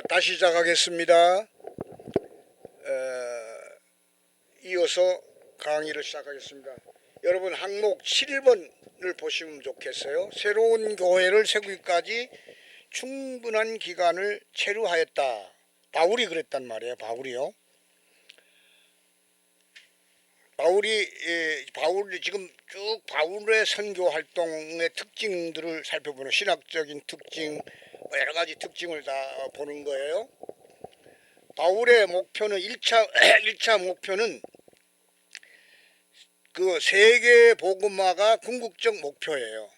다시 시작하겠습니다. 이어서 강의를 시작하겠습니다. 여러분 항목 7번을 보시면 좋겠어요. 새로운 교회를 세우기까지 충분한 기간을 체류하였다. 바울이 그랬단 말이에요. 바울이요. 바울이 지금 쭉 바울의 선교 활동의 특징들을 살펴보는 신학적인 특징, 여러 가지 특징을 다 보는 거예요. 바울의 목표는 1차 목표는 그 세계 복음화가 궁극적 목표예요.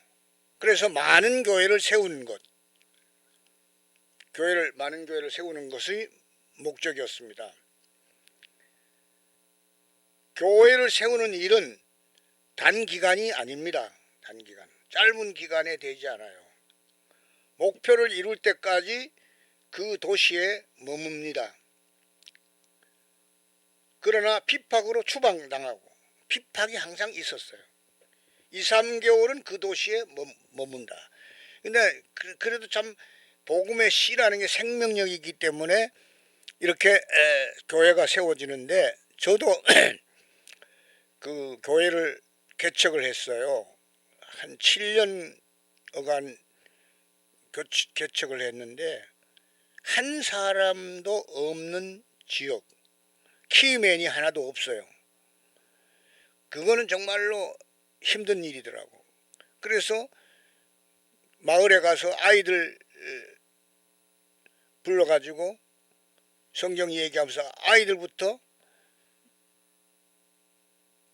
그래서 많은 교회를 세우는 것, 많은 교회를 세우는 것이 목적이었습니다. 교회를 세우는 일은 단기간이 아닙니다. 단기간. 짧은 기간에 되지 않아요. 목표를 이룰 때까지 그 도시에 머뭅니다. 그러나 핍박으로 추방당하고 핍박이 항상 있었어요. 2, 3개월은 그 도시에 머문다. 근데 그래도 참 복음의 씨라는 게 생명력이기 때문에 이렇게 교회가 세워지는데 저도 그 교회를 개척을 했어요. 한 7년간 개척을 했는데 한 사람도 없는 지역, 키맨이 하나도 없어요. 그거는 정말로 힘든 일이더라고. 그래서 마을에 가서 아이들 불러가지고 성경 얘기하면서 아이들부터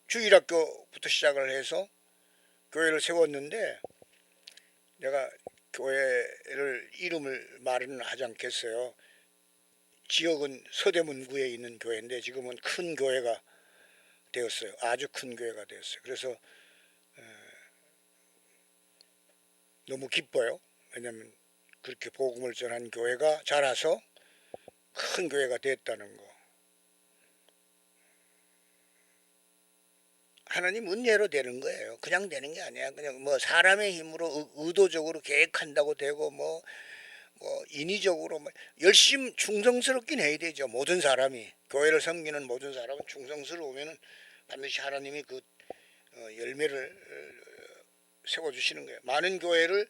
주일학교부터 시작을 해서 교회를 세웠는데, 내가 교회를 이름을 말은 하지 않겠어요. 지역은 서대문구에 있는 교회인데 지금은 큰 교회가 되었어요. 아주 큰 교회가 되었어요. 그래서 너무 기뻐요. 왜냐하면 그렇게 복음을 전한 교회가 자라서 큰 교회가 됐다는 거. 하나님 은혜로 되는 거예요. 그냥 되는 게 아니야. 그냥 뭐 사람의 힘으로 의도적으로 계획한다고 되고 뭐 인위적으로 열심히 충성스럽긴 해야 되죠. 모든 사람이 교회를 섬기는 모든 사람은 충성스러우면은 반드시 하나님이 그 열매를 세워주시는 거예요. 많은 교회를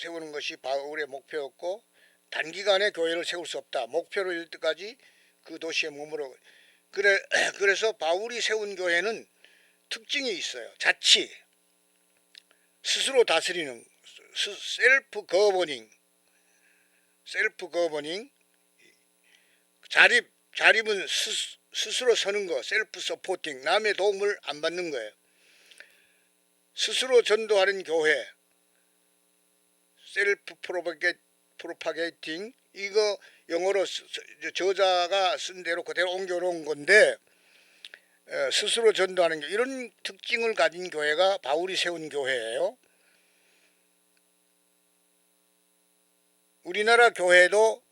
세우는 것이 바울의 목표였고, 단기간에 교회를 세울 수 없다. 목표를 이룰 때까지 그 도시에 머무르. 그래서 바울이 세운 교회는 특징이 있어요. 자치, 스스로 다스리는, 셀프 거버닝, 자립은 스스로 서는 거, 셀프 서포팅, 남의 도움을 안 받는 거예요. 스스로 전도하는 교회, 셀프 프로파게이팅, 이거 영어로 저자가 쓴 대로 그대로 옮겨놓은 건데, 스스로 전도하는 교회, 이런 특징을 가진 교회가 바울이 세운 교회예요. 우리나라 교회도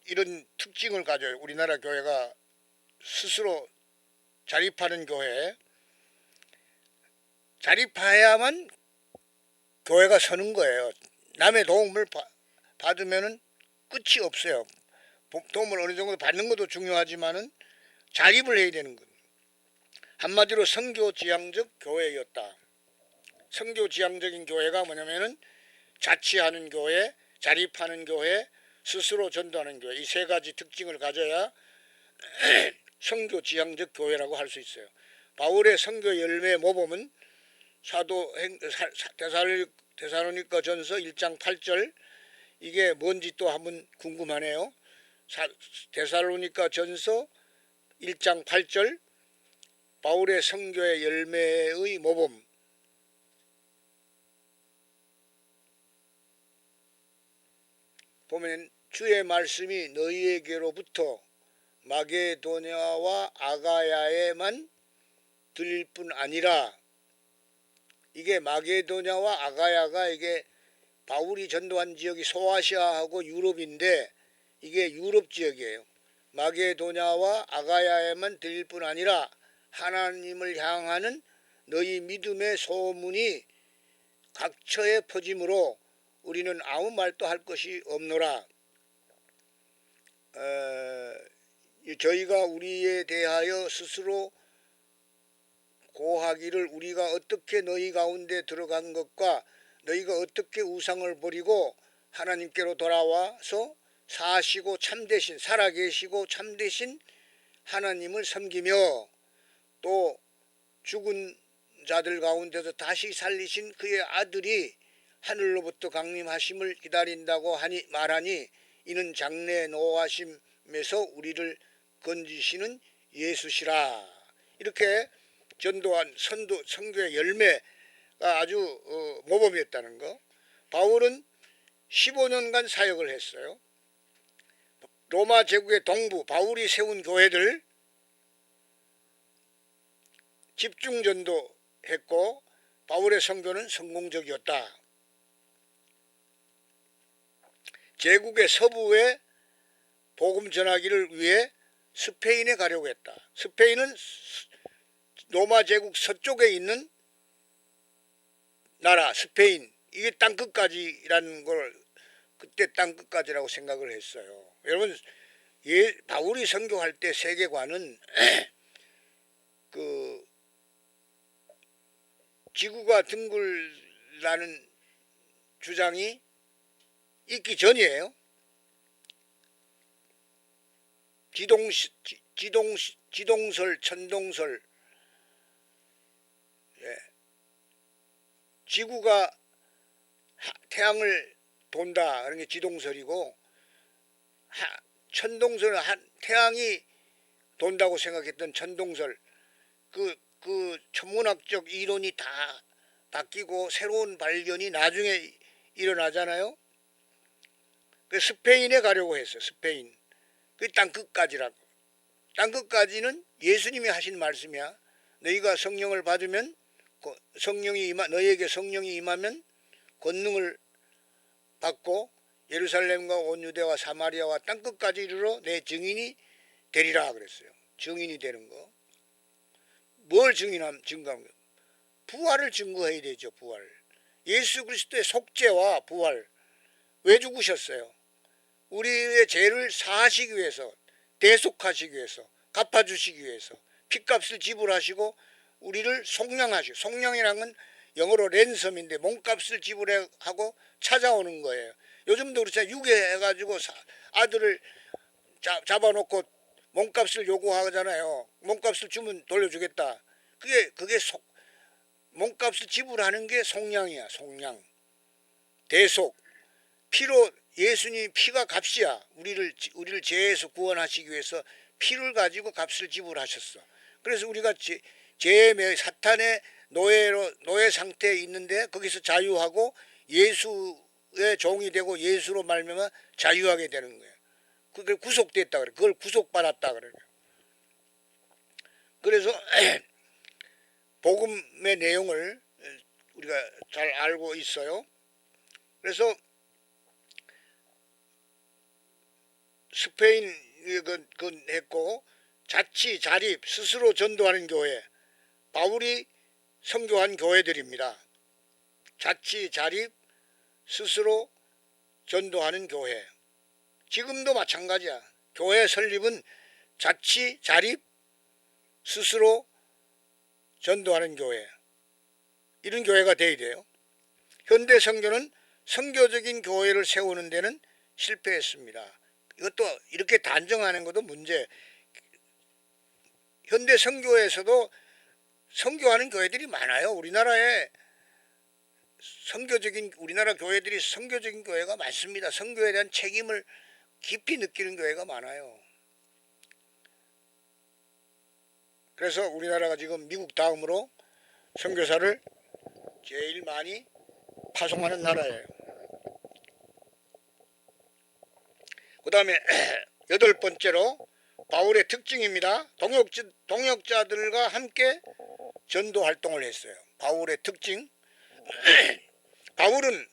이런 특징을 가져요. 우리나라 교회가 스스로 자립하는 교회, 자립해야만 교회가 서는 거예요. 남의 도움을 받으면은 끝이 없어요. 도움을 어느 정도 받는 것도 중요하지만은 자립을 해야 되는 거예요. 한마디로 선교지향적 교회였다. 선교지향적인 교회가 뭐냐면은 자치하는 교회, 자립하는 교회, 스스로 전도하는 교회, 이 세 가지 특징을 가져야 선교지향적 교회라고 할 수 있어요. 바울의 선교 열매 모범은 데살로니가 전서 1장 8절, 이게 뭔지 또 한번 궁금하네요. 데살로니가 전서 1장 8절, 바울의 선교의 열매의 모범. 보면 주의 말씀이 너희에게로부터 마게도냐와 아가야에만 들릴 뿐 아니라, 이게 마게도냐와 아가야가 이게 바울이 전도한 지역이 소아시아하고 유럽인데 이게 유럽 지역이에요. 마게도냐와 아가야에만 들릴 뿐 아니라 하나님을 향하는 너희 믿음의 소문이 각처에 퍼짐으로 우리는 아무 말도 할 것이 없노라. 저희가 우리에 대하여 스스로 고하기를 우리가 어떻게 너희 가운데 들어간 것과 너희가 어떻게 우상을 버리고 하나님께로 돌아와서 사시고 참되신 살아계시고 참되신 하나님을 섬기며 또 죽은 자들 가운데서 다시 살리신 그의 아들이 하늘로부터 강림하심을 기다린다고 말하니 이는 장래 노하심에서 우리를 건지시는 예수시라. 이렇게 전도한 선교의 열매가 아주 모범이었다는 거. 바울은 15년간 사역을 했어요. 로마 제국의 동부 바울이 세운 교회들 집중 전도했고 바울의 선교는 성공적이었다. 제국의 서부에 복음 전하기를 위해 스페인에 가려고 했다. 스페인은 로마 제국 서쪽에 있는 나라 스페인, 이게 땅끝까지라는 걸 그때 땅끝까지라고 생각을 했어요. 여러분, 바울이 선교할 때 세계관은 그 지구가 둥글다는 주장이 있기 전이에요. 지동설, 천동설, 지구가 태양을 돈다 그런 게 지동설이고, 천동설은 태양이 돈다고 생각했던 천동설, 그 천문학적 이론이 다 바뀌고 새로운 발견이 나중에 일어나잖아요. 그 스페인에 가려고 했어요. 스페인. 그 땅끝까지라고. 땅끝까지는 예수님이 하신 말씀이야. 너희가 성령을 받으면 너희에게 성령이 임하면 권능을 받고 예루살렘과 온 유대와 사마리아와 땅끝까지 이르러 내 증인이 되리라 그랬어요. 증인이 되는 거. 뭘 증거하면 부활을 증거해야 되죠. 부활. 예수 그리스도의 속죄와 부활. 왜 죽으셨어요? 우리의 죄를 사하시기 위해서, 대속하시기 위해서, 갚아주시기 위해서 핏값을 지불하시고 우리를 속량하시고, 속량이라는 건 영어로 랜섬인데 몸값을 지불하고 찾아오는 거예요. 요즘도 그렇잖아요. 유괴해가지고 아들을 잡아놓고 몸값을 요구하잖아요. 몸값을 주면 돌려주겠다. 그게 몸값을 지불하는 게 속량이야. 속량. 대속. 피로, 예수님 피가 값이야. 우리를 죄에서 구원하시기 위해서 피를 가지고 값을 지불하셨어. 그래서 우리가 죄의 사탄의 노예 상태에 있는데 거기서 자유하고 예수의 종이 되고 예수로 말미암아 자유하게 되는 거예요. 그걸 구속됐다 그래. 그걸 구속받았다 그래요. 그래서 복음의 내용을 우리가 잘 알고 있어요. 그래서 스페인 했고, 자치 자립 스스로 전도하는 교회, 바울이 선교한 교회들입니다. 자치 자립 스스로 전도하는 교회. 지금도 마찬가지야. 교회 설립은 자치 자립 스스로 전도하는 교회. 이런 교회가 돼야 돼요. 현대 선교는 선교적인 교회를 세우는 데는 실패했습니다. 이것도 이렇게 단정하는 것도 문제. 현대 선교에서도 선교하는 교회들이 많아요. 우리나라에 우리나라 교회들이 선교적인 교회가 많습니다. 선교에 대한 책임을 깊이 느끼는 교회가 많아요. 그래서 우리나라가 지금 미국 다음으로 선교사를 제일 많이 파송하는 나라예요. 그 다음에 8번째로 바울의 특징입니다. 동역자들과 함께 전도 활동을 했어요. 바울의 특징. 바울은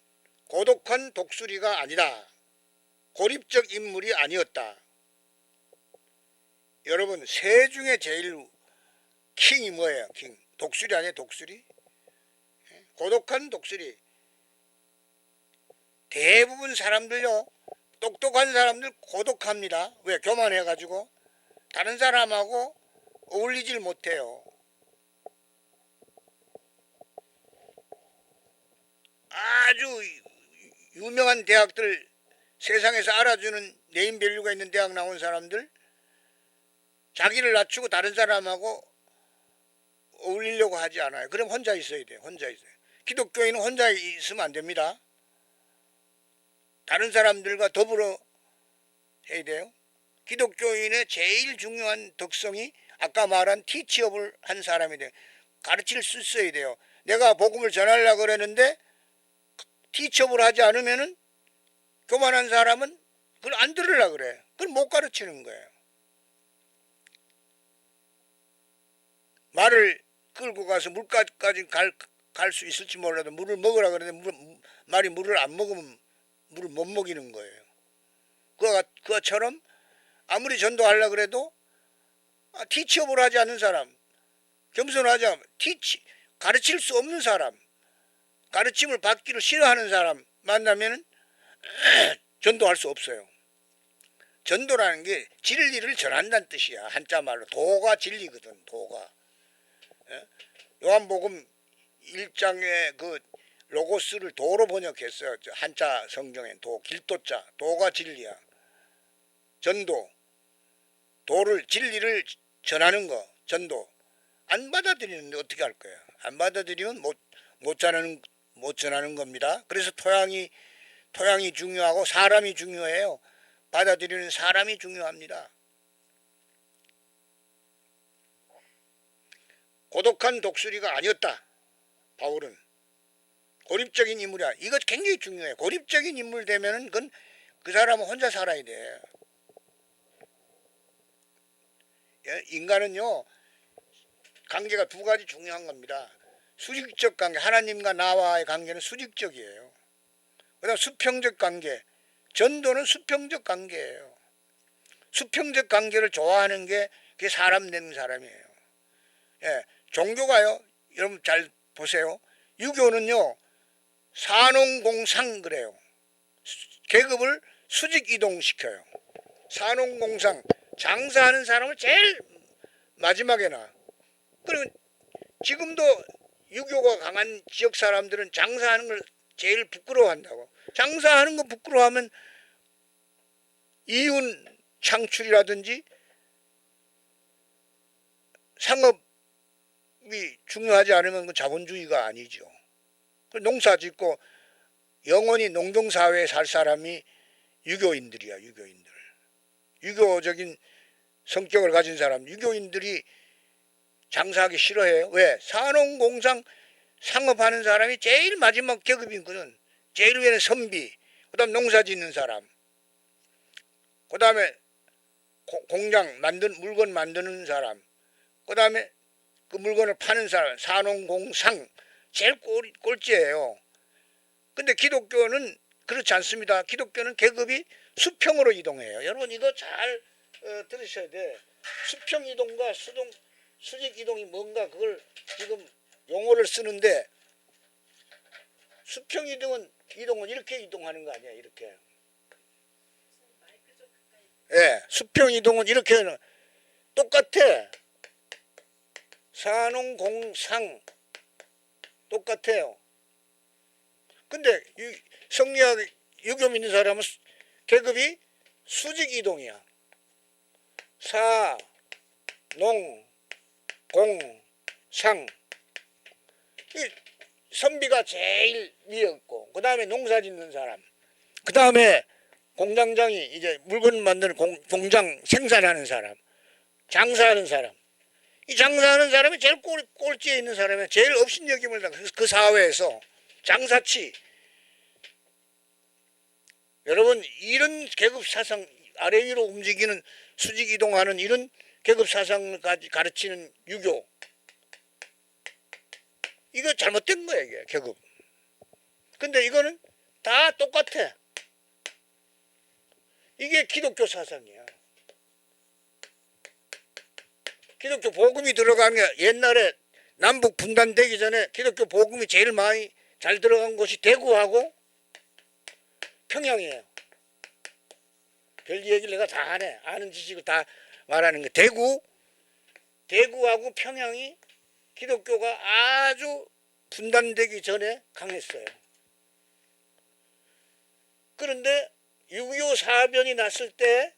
고독한 독수리가 아니다. 고립적 인물이 아니었다. 여러분, 새 중에 제일 킹이 뭐예요? 킹. 독수리 아니에요? 독수리? 고독한 독수리. 대부분 사람들요, 똑똑한 사람들 고독합니다. 왜? 교만해가지고 다른 사람하고 어울리질 못해요. 아주 유명한 대학들, 세상에서 알아주는 네임밸류가 있는 대학 나온 사람들, 자기를 낮추고 다른 사람하고 어울리려고 하지 않아요. 그럼 혼자 있어야 돼요. 혼자 있어요. 기독교인은 혼자 있으면 안 됩니다. 다른 사람들과 더불어 해야 돼요. 기독교인의 제일 중요한 특성이 아까 말한 티치업을 한 사람이 돼요. 가르칠 수 있어야 돼요. 내가 복음을 전하려고 그랬는데 티치업을 하지 않으면은 교만한 사람은 그걸 안 들으려고 그래. 그걸 못 가르치는 거예요. 말을 끌고 가서 물가까지 갈 수 있을지 몰라도 물을 먹으라 그러는데 말이 물을 안 먹으면 물을 못 먹이는 거예요. 그것처럼 아무리 전도하려고 그래도 티치업을 하지 않는 사람, 겸손하지 않은 가르칠 수 없는 사람, 가르침을 받기를 싫어하는 사람 만나면 전도할 수 없어요. 전도라는 게 진리를 전한다는 뜻이야. 한자 말로 도가 진리거든. 도가. 요한복음 1장에 그 로고스를 도로 번역했어요. 한자 성경엔 도, 길도자, 도가 진리야. 전도, 진리를 전하는 거, 전도. 안 받아들이는데 어떻게 할 거야? 안 받아들이면 못 전하는 겁니다. 그래서 토양이 중요하고 사람이 중요해요. 받아들이는 사람이 중요합니다. 고독한 독수리가 아니었다. 바울은 고립적인 인물이야. 이거 굉장히 중요해. 고립적인 인물 되면은 그건 그 사람은 혼자 살아야 돼. 인간은요, 관계가 두 가지 중요한 겁니다. 수직적 관계, 하나님과 나와의 관계는 수직적이에요. 그다음 수평적 관계, 전도는 수평적 관계예요. 수평적 관계를 좋아하는 게 그게 사람 되는 사람이에요. 예, 종교가요, 여러분 잘 보세요. 유교는요, 산업공상 그래요. 계급을 수직 이동시켜요. 산업공상, 장사하는 사람을 제일 마지막에 놔. 그리고 지금도 유교가 강한 지역 사람들은 장사하는 걸 제일 부끄러워한다고. 장사하는 거 부끄러워하면 이윤 창출이라든지 상업이 중요하지 않으면 그 자본주의가 아니죠. 농사 짓고 영원히 농경사회에 살 사람이 유교인들이야. 유교적인 성격을 가진 사람, 유교인들이 장사하기 싫어해요. 왜? 산업공상 상업하는 사람이 제일 마지막 계급이거든. 제일 위에는 선비, 그 다음 농사 짓는 사람, 그 다음에 공장 물건 만드는 사람, 그 다음에 그 물건을 파는 사람, 산업공상 제일 꼴찌예요. 근데 기독교는 그렇지 않습니다. 기독교는 계급이 수평으로 이동해요. 여러분 이거 잘 들으셔야 돼. 수평 이동과 수직 이동이 뭔가 그걸 지금 용어를 쓰는데, 수평 이동은 이렇게 이동하는 거 아니야. 이렇게. 예, 수평 이동은 이렇게 똑같아. 산업공상 똑같아요. 근데 성리학 유교 믿는 사람은 계급이 수직 이동이야. 사, 농, 공, 상. 이 선비가 제일 위에 있고, 그 다음에 농사 짓는 사람, 그 다음에 공장장이 이제 물건 만드는 공장 생산하는 사람, 장사하는 사람. 이 장사하는 사람이 제일 꼴찌에 있는 사람이 제일 업신여김을 당한 그 사회에서 장사치. 여러분 이런 계급 사상, 아래 위로 움직이는 수직 이동하는 이런 계급 사상까지 가르치는 유교, 이거 잘못된 거야. 이게 계급. 근데 이거는 다 똑같아. 이게 기독교 사상이야. 기독교 복음이 들어간 게, 옛날에 남북 분단되기 전에 기독교 복음이 제일 많이 잘 들어간 곳이 대구하고 평양이에요. 별 얘기를 내가 다 하네. 아는 지식을 다 말하는 거. 대구하고 평양이 기독교가 아주 분단되기 전에 강했어요. 그런데 6.25 사변이 났을 때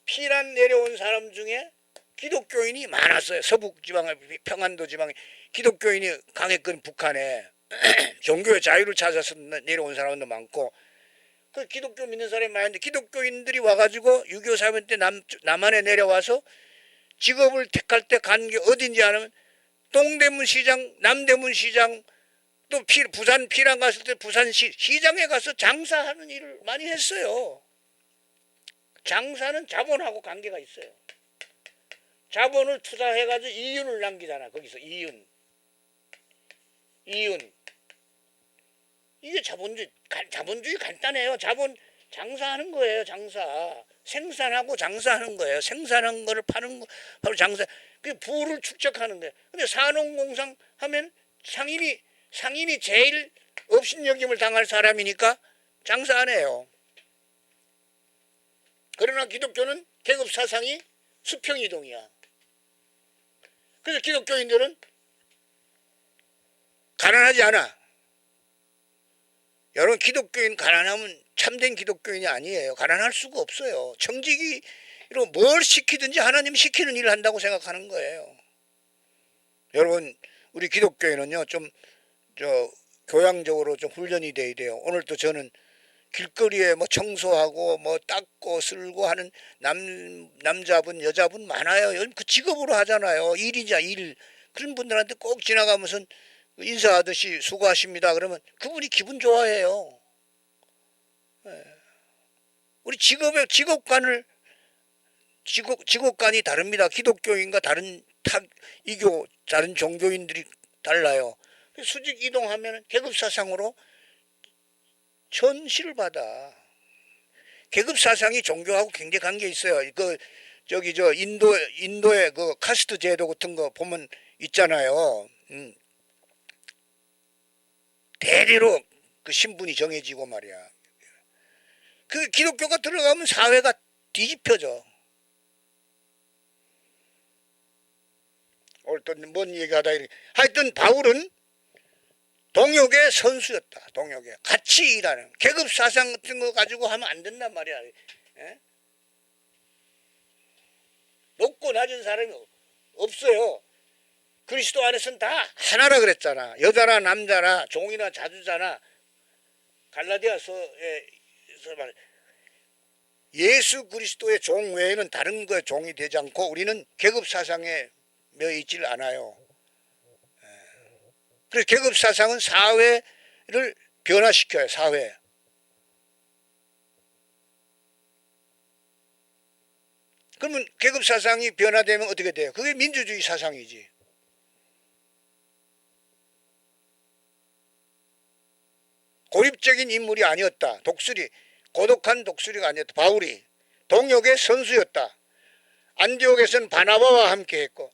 피난 내려온 사람 중에 기독교인이 많았어요. 서북지방에, 평안도 지방에 기독교인이 강했거든. 북한에 종교의 자유를 찾아서 내려온 사람도 많고, 그 기독교 믿는 사람이 많은데 기독교인들이 와가지고 6.25 사변 때 남한에 내려와서 직업을 택할 때 간 게 어딘지 아냐면 동대문 시장, 남대문 시장, 또 부산 피난 갔을 때 부산시 시장에 가서 장사하는 일을 많이 했어요. 장사는 자본하고 관계가 있어요. 자본을 투자해가지고 이윤을 남기잖아. 거기서 이윤. 이게 자본주의 간단해요. 자본 장사하는 거예요. 장사. 생산하고 장사하는 거예요. 생산한 거를 파는 거 바로 장사. 그 부를 축적하는 거예요. 근데 산업공상 하면 상인이 제일 업신여김을 당할 사람이니까 장사 안 해요. 그러나 기독교는 계급 사상이 수평이동이야. 그래서 기독교인들은 가난하지 않아. 여러분, 기독교인 가난하면 참된 기독교인이 아니에요. 가난할 수가 없어요. 청지기로 뭘 시키든지 하나님 시키는 일을 한다고 생각하는 거예요. 여러분, 우리 기독교인은요, 교양적으로 좀 훈련이 돼야 돼요. 오늘도 저는 길거리에 뭐 청소하고 뭐 닦고 쓸고 하는 남자분, 여자분 많아요. 그 직업으로 하잖아요. 일이자 일. 그런 분들한테 꼭 지나가면서 인사하듯이 수고하십니다. 그러면 그분이 기분 좋아해요. 우리 직업관이 다릅니다. 기독교인과 다른 이교, 다른 종교인들이 달라요. 수직 이동하면 계급사상으로 천시를 받아. 계급사상이 종교하고 굉장히 관계 있어요. 인도의 그 카스트 제도 같은 거 보면 있잖아요. 대대로 그 신분이 정해지고 말이야. 그 기독교가 들어가면 사회가 뒤집혀져. 오늘 또 뭔 얘기하다 하여튼 바울은 동역의 선수였다. 동역의 같이 일하는 계급 사상 같은 거 가지고 하면 안 된단 말이야. 예? 높고 낮은 사람이 없어요. 그리스도 안에서는 다 하나라 그랬잖아. 여자나 남자나 종이나 자주자나. 갈라디아서에서 말 예수 그리스도의 종 외에는 다른 거에 종이 되지 않고 우리는 계급 사상에 매여 있질 않아요. 그래서 계급 사상은 사회를 변화시켜요. 사회. 그러면 계급 사상이 변화되면 어떻게 돼요? 그게 민주주의 사상이지. 고립적인 인물이 아니었다. 고독한 독수리가 아니었다. 바울이 동역의 선수였다. 안디옥에서는 바나바와 함께 했고,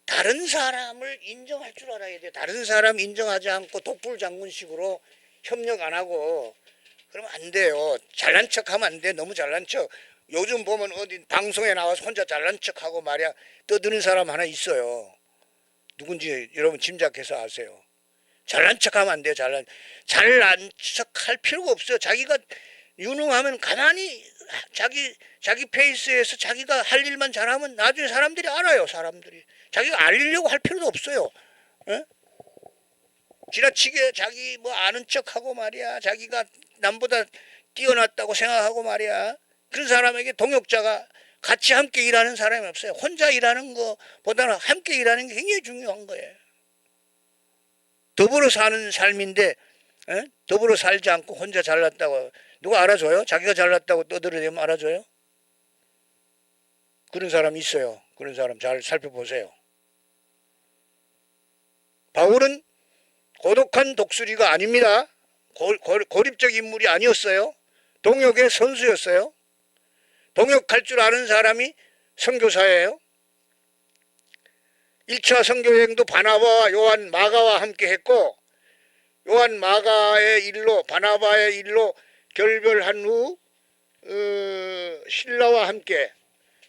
다른 사람을 인정할 줄 알아야 돼. 다른 사람 인정하지 않고 독불장군식으로 협력 안 하고 그러면 안 돼요. 잘난 척하면 안 돼. 너무 잘난 척. 요즘 보면 어디 방송에 나와서 혼자 잘난 척하고 말이야 떠드는 사람 하나 있어요. 누군지 여러분 짐작해서 아세요. 잘난 척하면 안 돼요. 잘난 척할 필요가 없어요. 자기가 유능하면 가만히 자기 페이스에서 자기가 할 일만 잘하면 나중에 사람들이 알아요. 사람들이 자기가 알리려고 할 필요도 없어요. 에? 지나치게 자기 뭐 아는 척하고 말이야. 자기가 남보다 뛰어났다고 생각하고 말이야. 그런 사람에게 동역자가 같이 함께 일하는 사람이 없어요. 혼자 일하는 것보다는 함께 일하는 게 굉장히 중요한 거예요. 더불어 사는 삶인데 더불어 살지 않고 혼자 잘났다고 누가 알아줘요? 자기가 잘났다고 떠들어대면 알아줘요? 그런 사람 있어요. 그런 사람 잘 살펴보세요. 바울은 고독한 독수리가 아닙니다. 고립적 인물이 아니었어요. 동역의 선수였어요. 동역할 줄 아는 사람이 선교사예요. 1차 선교여행도 바나바와 요한, 마가와 함께 했고 요한 마가의 일로 바나바의 일로 결별한 후 신라와 함께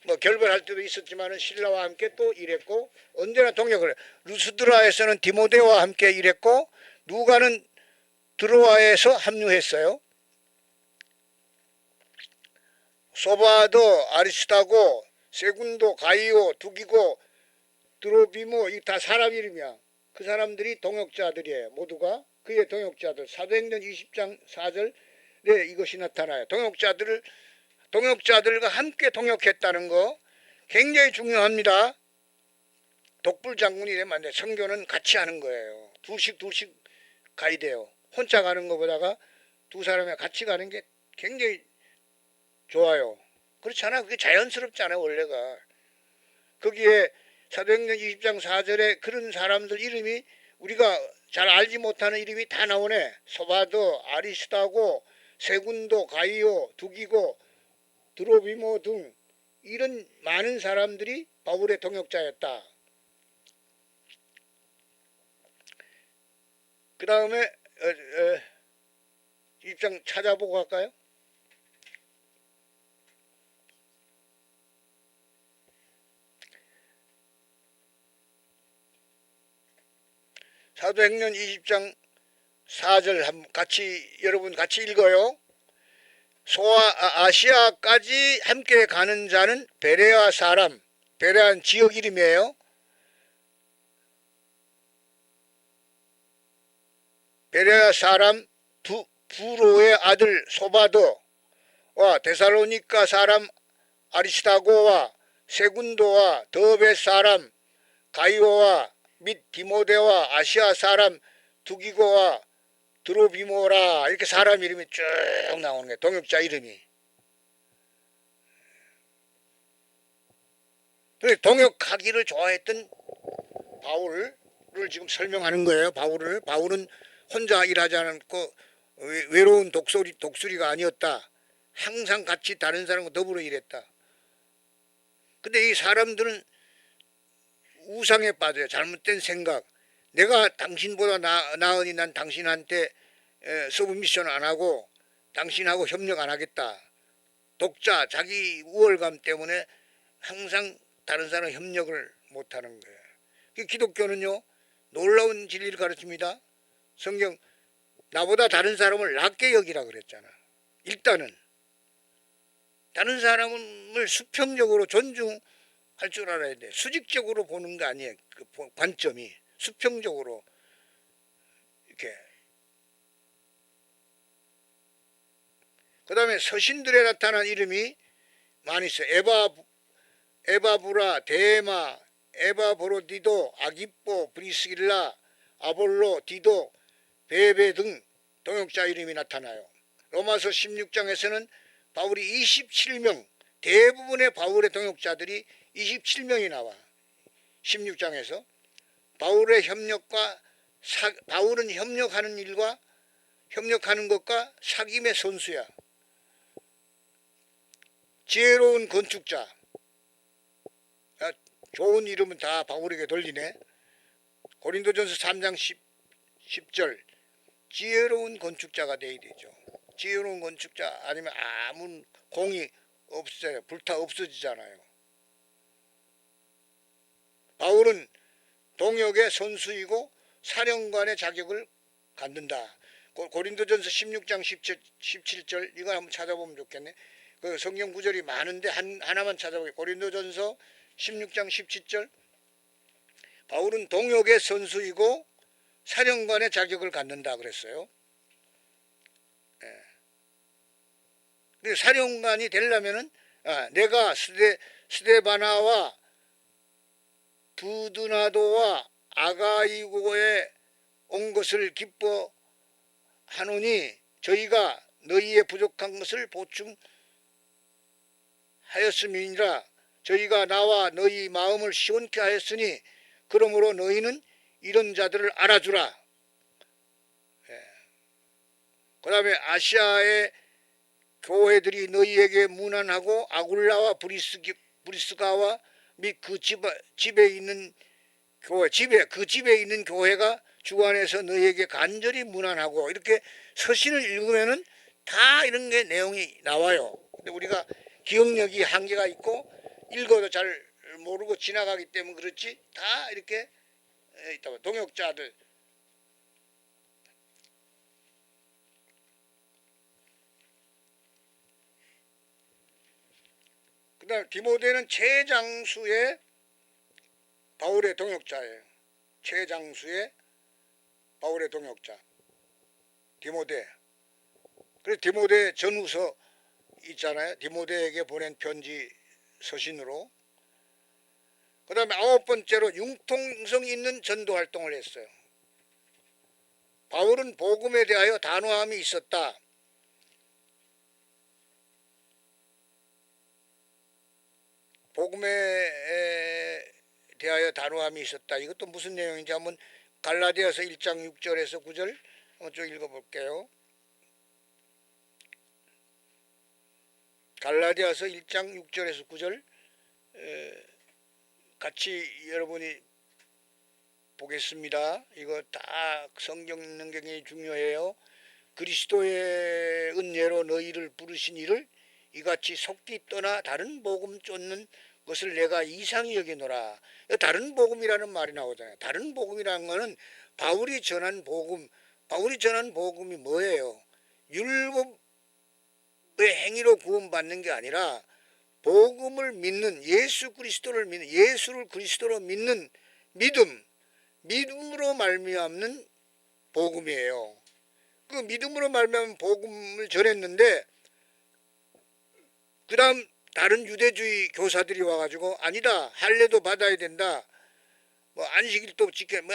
뭐 결별할 때도 있었지만은 신라와 함께 또 일했고 언제나 동역을 해. 루스드라에서는 디모데와 함께 일했고 누가는 드로아에서 합류했어요. 소바도 아리스타고 세군도 가이오 두기고 드로비모 이 다 사람 이름이야. 그 사람들이 동역자들이에요. 모두가 그의 동역자들. 사도행전 20장 4절에 이것이 나타나요. 동역자들과 함께 동역했다는 거 굉장히 중요합니다. 독불 장군이 되면 안 돼. 선교는 같이 하는 거예요. 둘씩 가야 돼요. 혼자 가는 것보다가 두 사람이 같이 가는 게 굉장히 좋아요. 그렇잖아. 그게 자연스럽잖아요. 원래가. 거기에 사도행전 20장 4절에 그런 사람들 이름이 우리가 잘 알지 못하는 이름이 다 나오네. 소바도 아리스타고 세군도 가이오 두기고 드로비모 등 이런 많은 사람들이 바울의 동역자였다. 그 다음에 입장 찾아보고 갈까요? 사도행전 20장 4절 여러분 같이 읽어요. 아시아까지 함께 가는 자는 베레아 사람, 베레아는 지역 이름이에요. 베레아 사람 부로의 아들 소바도와 데살로니가 사람 아리스타고와 세군도와 더베 사람 가이오와 및 디모데와 아시아 사람 두기고와 드로비모라 이렇게 사람 이름이 쭉 나오는 거예요. 동역자 이름이. 동역하기를 좋아했던 바울을 지금 설명하는 거예요. 바울은 혼자 일하지 않고 외로운 독수리가 아니었다. 항상 같이 다른 사람과 더불어 일했다. 근데 이 사람들은 우상에 빠져요. 잘못된 생각. 내가 당신보다 나으니 난 당신한테 서브미션 안 하고 당신하고 협력 안 하겠다. 독자, 자기 우월감 때문에 항상 다른 사람 협력을 못하는 거예요. 기독교는요 놀라운 진리를 가르칩니다. 성경 나보다 다른 사람을 낮게 여기라 그랬잖아. 일단은 다른 사람을 수평적으로 존중할 줄 알아야 돼. 수직적으로 보는 거 아니에요. 그 관점이 수평적으로 이렇게. 그 다음에 서신들에 나타난 이름이 많이 있어요. 에바브라, 데마, 에바브로디도, 아기뽀, 브리스길라, 아볼로, 디도, 베베 등 동역자 이름이 나타나요. 로마서 16장에서는 바울이 27명, 대부분의 바울의 동역자들이 27명이 나와. 16장에서 바울은 협력하는 것과 사귐의 선수야. 지혜로운 건축자. 좋은 이름은 다 바울에게 돌리네. 고린도전서 3장 10절 지혜로운 건축자가 되어야 되죠. 지혜로운 건축자 아니면 아무 공이 없어요. 불타 없어지잖아요. 바울은 동역의 선수이고 사령관의 자격을 갖는다. 고린도전서 16장 17절 이거 한번 찾아보면 좋겠네. 그 성경 구절이 많은데 하나만 찾아보게. 고린도전서 16장 17절 바울은 동역의 선수이고 사령관의 자격을 갖는다 그랬어요. 예. 사령관이 되려면은 내가 스데바나와 부드나도와 아가이고에 온 것을 기뻐하노니 저희가 너희의 부족한 것을 보충하였음이니라. 저희가 나와 너희 마음을 시원케 하였으니 그러므로 너희는 이런 자들을 알아주라. 그 다음에 아시아의 교회들이 너희에게 문안하고 아굴라와 브리스가와 및 그 집에 있는 교회, 그 집에 있는 교회가 주 안에서 너희에게 간절히 문안하고 이렇게 서신을 읽으면은 다 이런 게 내용이 나와요. 근데 우리가 기억력이 한계가 있고 읽어도 잘 모르고 지나가기 때문에 그렇지 다 이렇게 있다. 동역자들 그다음 디모데는 최장수의 바울의 동역자예요. 최장수의 바울의 동역자 디모데. 그래서 디모데 전후서 있잖아요. 디모데에게 보낸 편지 서신으로. 그 다음에 9번째로 융통성 있는 전도 활동을 했어요. 바울은 복음에 대하여 단호함이 있었다. 복음에 대하여 단호함이 있었다. 이것도 무슨 내용인지 한번 갈라디아서 1장 6절에서 9절 한번 쭉 읽어볼게요. 갈라디아서 1장 6절에서 9절 같이 여러분이 보겠습니다. 이거 다 성경 읽는 게 굉장히 중요해요. 그리스도의 은혜로 너희를 부르신 이를 이같이 속기 떠나 다른 복음 쫓는 것을 내가 이상히 여기노라. 다른 복음이라는 말이 나오잖아요. 다른 복음이라는 것은 바울이 전한 복음, 바울이 전한 복음이 뭐예요? 율법의 행위로 구원받는 게 아니라 복음을 믿는, 예수 그리스도를 믿는, 예수를 그리스도로 믿는 믿음으로 말미암는 복음이에요. 그 믿음으로 말미암은 복음을 전했는데 그 다음 다른 유대주의 교사들이 와가지고 아니다, 할례도 받아야 된다, 뭐 안식일도 지켜, 뭐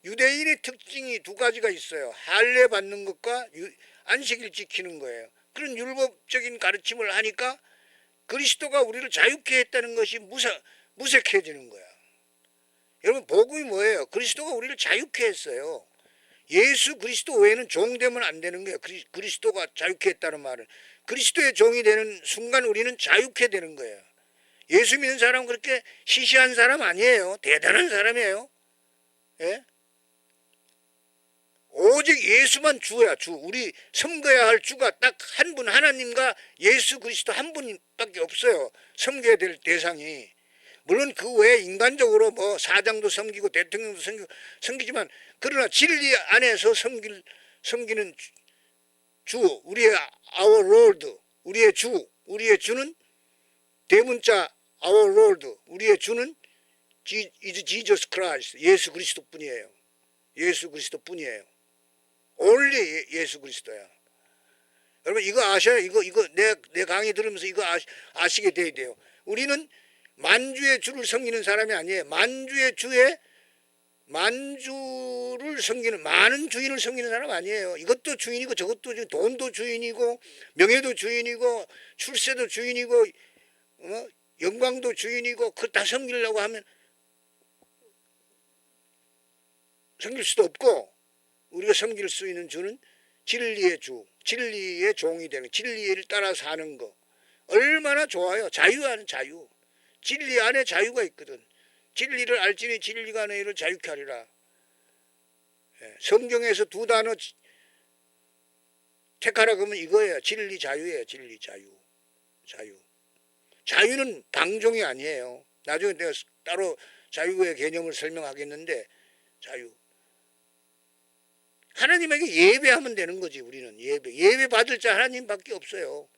유대인의 특징이 두 가지가 있어요. 할례 받는 것과 안식일 지키는 거예요. 그런 율법적인 가르침을 하니까 그리스도가 우리를 자유케 했다는 것이 무색해지는 거야. 여러분 복음이 뭐예요? 그리스도가 우리를 자유케 했어요. 예수 그리스도 외에는 종 되면 안 되는 거예요. 그리스도가 자유케 했다는 말은 그리스도의 종이 되는 순간 우리는 자유케 되는 거예요. 예수 믿는 사람은 그렇게 시시한 사람 아니에요. 대단한 사람이에요. 예? 오직 예수만 주야, 주. 우리 섬겨야 할 주가 딱 한 분, 하나님과 예수 그리스도 한 분밖에 없어요. 섬겨야 될 대상이. 물론 그 외에 인간적으로 뭐 사장도 섬기고 대통령도 섬기지만 그러나 진리 안에서 섬기는 주, 우리의 our Lord, 우리의 주는 대문자 our Lord, 우리의 주는 is Jesus Christ, 예수 그리스도 뿐이에요. 예수 그리스도 뿐이에요. only 예수 그리스도야. 여러분 이거 아셔요? 이거 내 강의 들으면서 이거 아시게 돼야 돼요. 우리는 만주의 주를 섬기는 사람이 아니에요. 만주를 섬기는, 많은 주인을 섬기는 사람 아니에요. 이것도 주인이고 저것도 주인, 돈도 주인이고 명예도 주인이고 출세도 주인이고 영광도 주인이고 그거 다 섬기려고 하면 섬길 수도 없고, 우리가 섬길 수 있는 주는 진리의 주, 진리의 종이 되는, 진리를 따라 사는 거 얼마나 좋아요. 자유하는 자유. 진리 안에 자유가 있거든. 진리를 알지니 진리가 너희를 자유케 하리라. 성경에서 두 단어 택하라 그러면 이거예요. 진리 자유예요. 진리 자유. 자유는 방종이 아니에요. 나중에 내가 따로 자유의 개념을 설명하겠는데, 자유. 하나님에게 예배하면 되는 거지. 우리는 예배 받을 자 하나님밖에 없어요.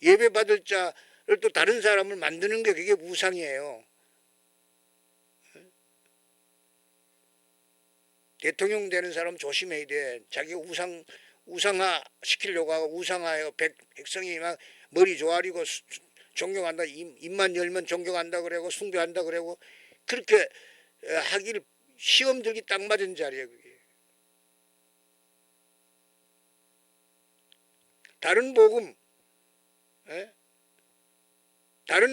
예배 받을 자를 또 다른 사람을 만드는 게 그게 우상이에요. 대통령 되는 사람 조심해야 돼. 자기가 우상화 시키려고 하고 우상화해요. 백성이 막 머리 조아리고 존경한다. 입만 열면 존경한다 그러고 숭배한다 그러고 그렇게 하기를 시험 들기 딱 맞은 자리예요. 그게. 다른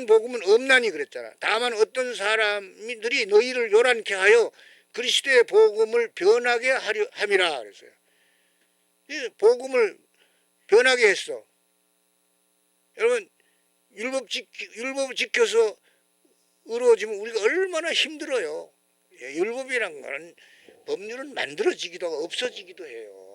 복음은 없나니 그랬잖아. 다만 어떤 사람들이 너희를 요란케 하여 그리스도의 복음을 변하게 하려 함이라 그랬어요. 복음을 변하게 했어. 여러분 율법을 지켜서 의로워지면 우리가 얼마나 힘들어요. 율법이란 거는 법률은 만들어지기도 하고 없어지기도 해요.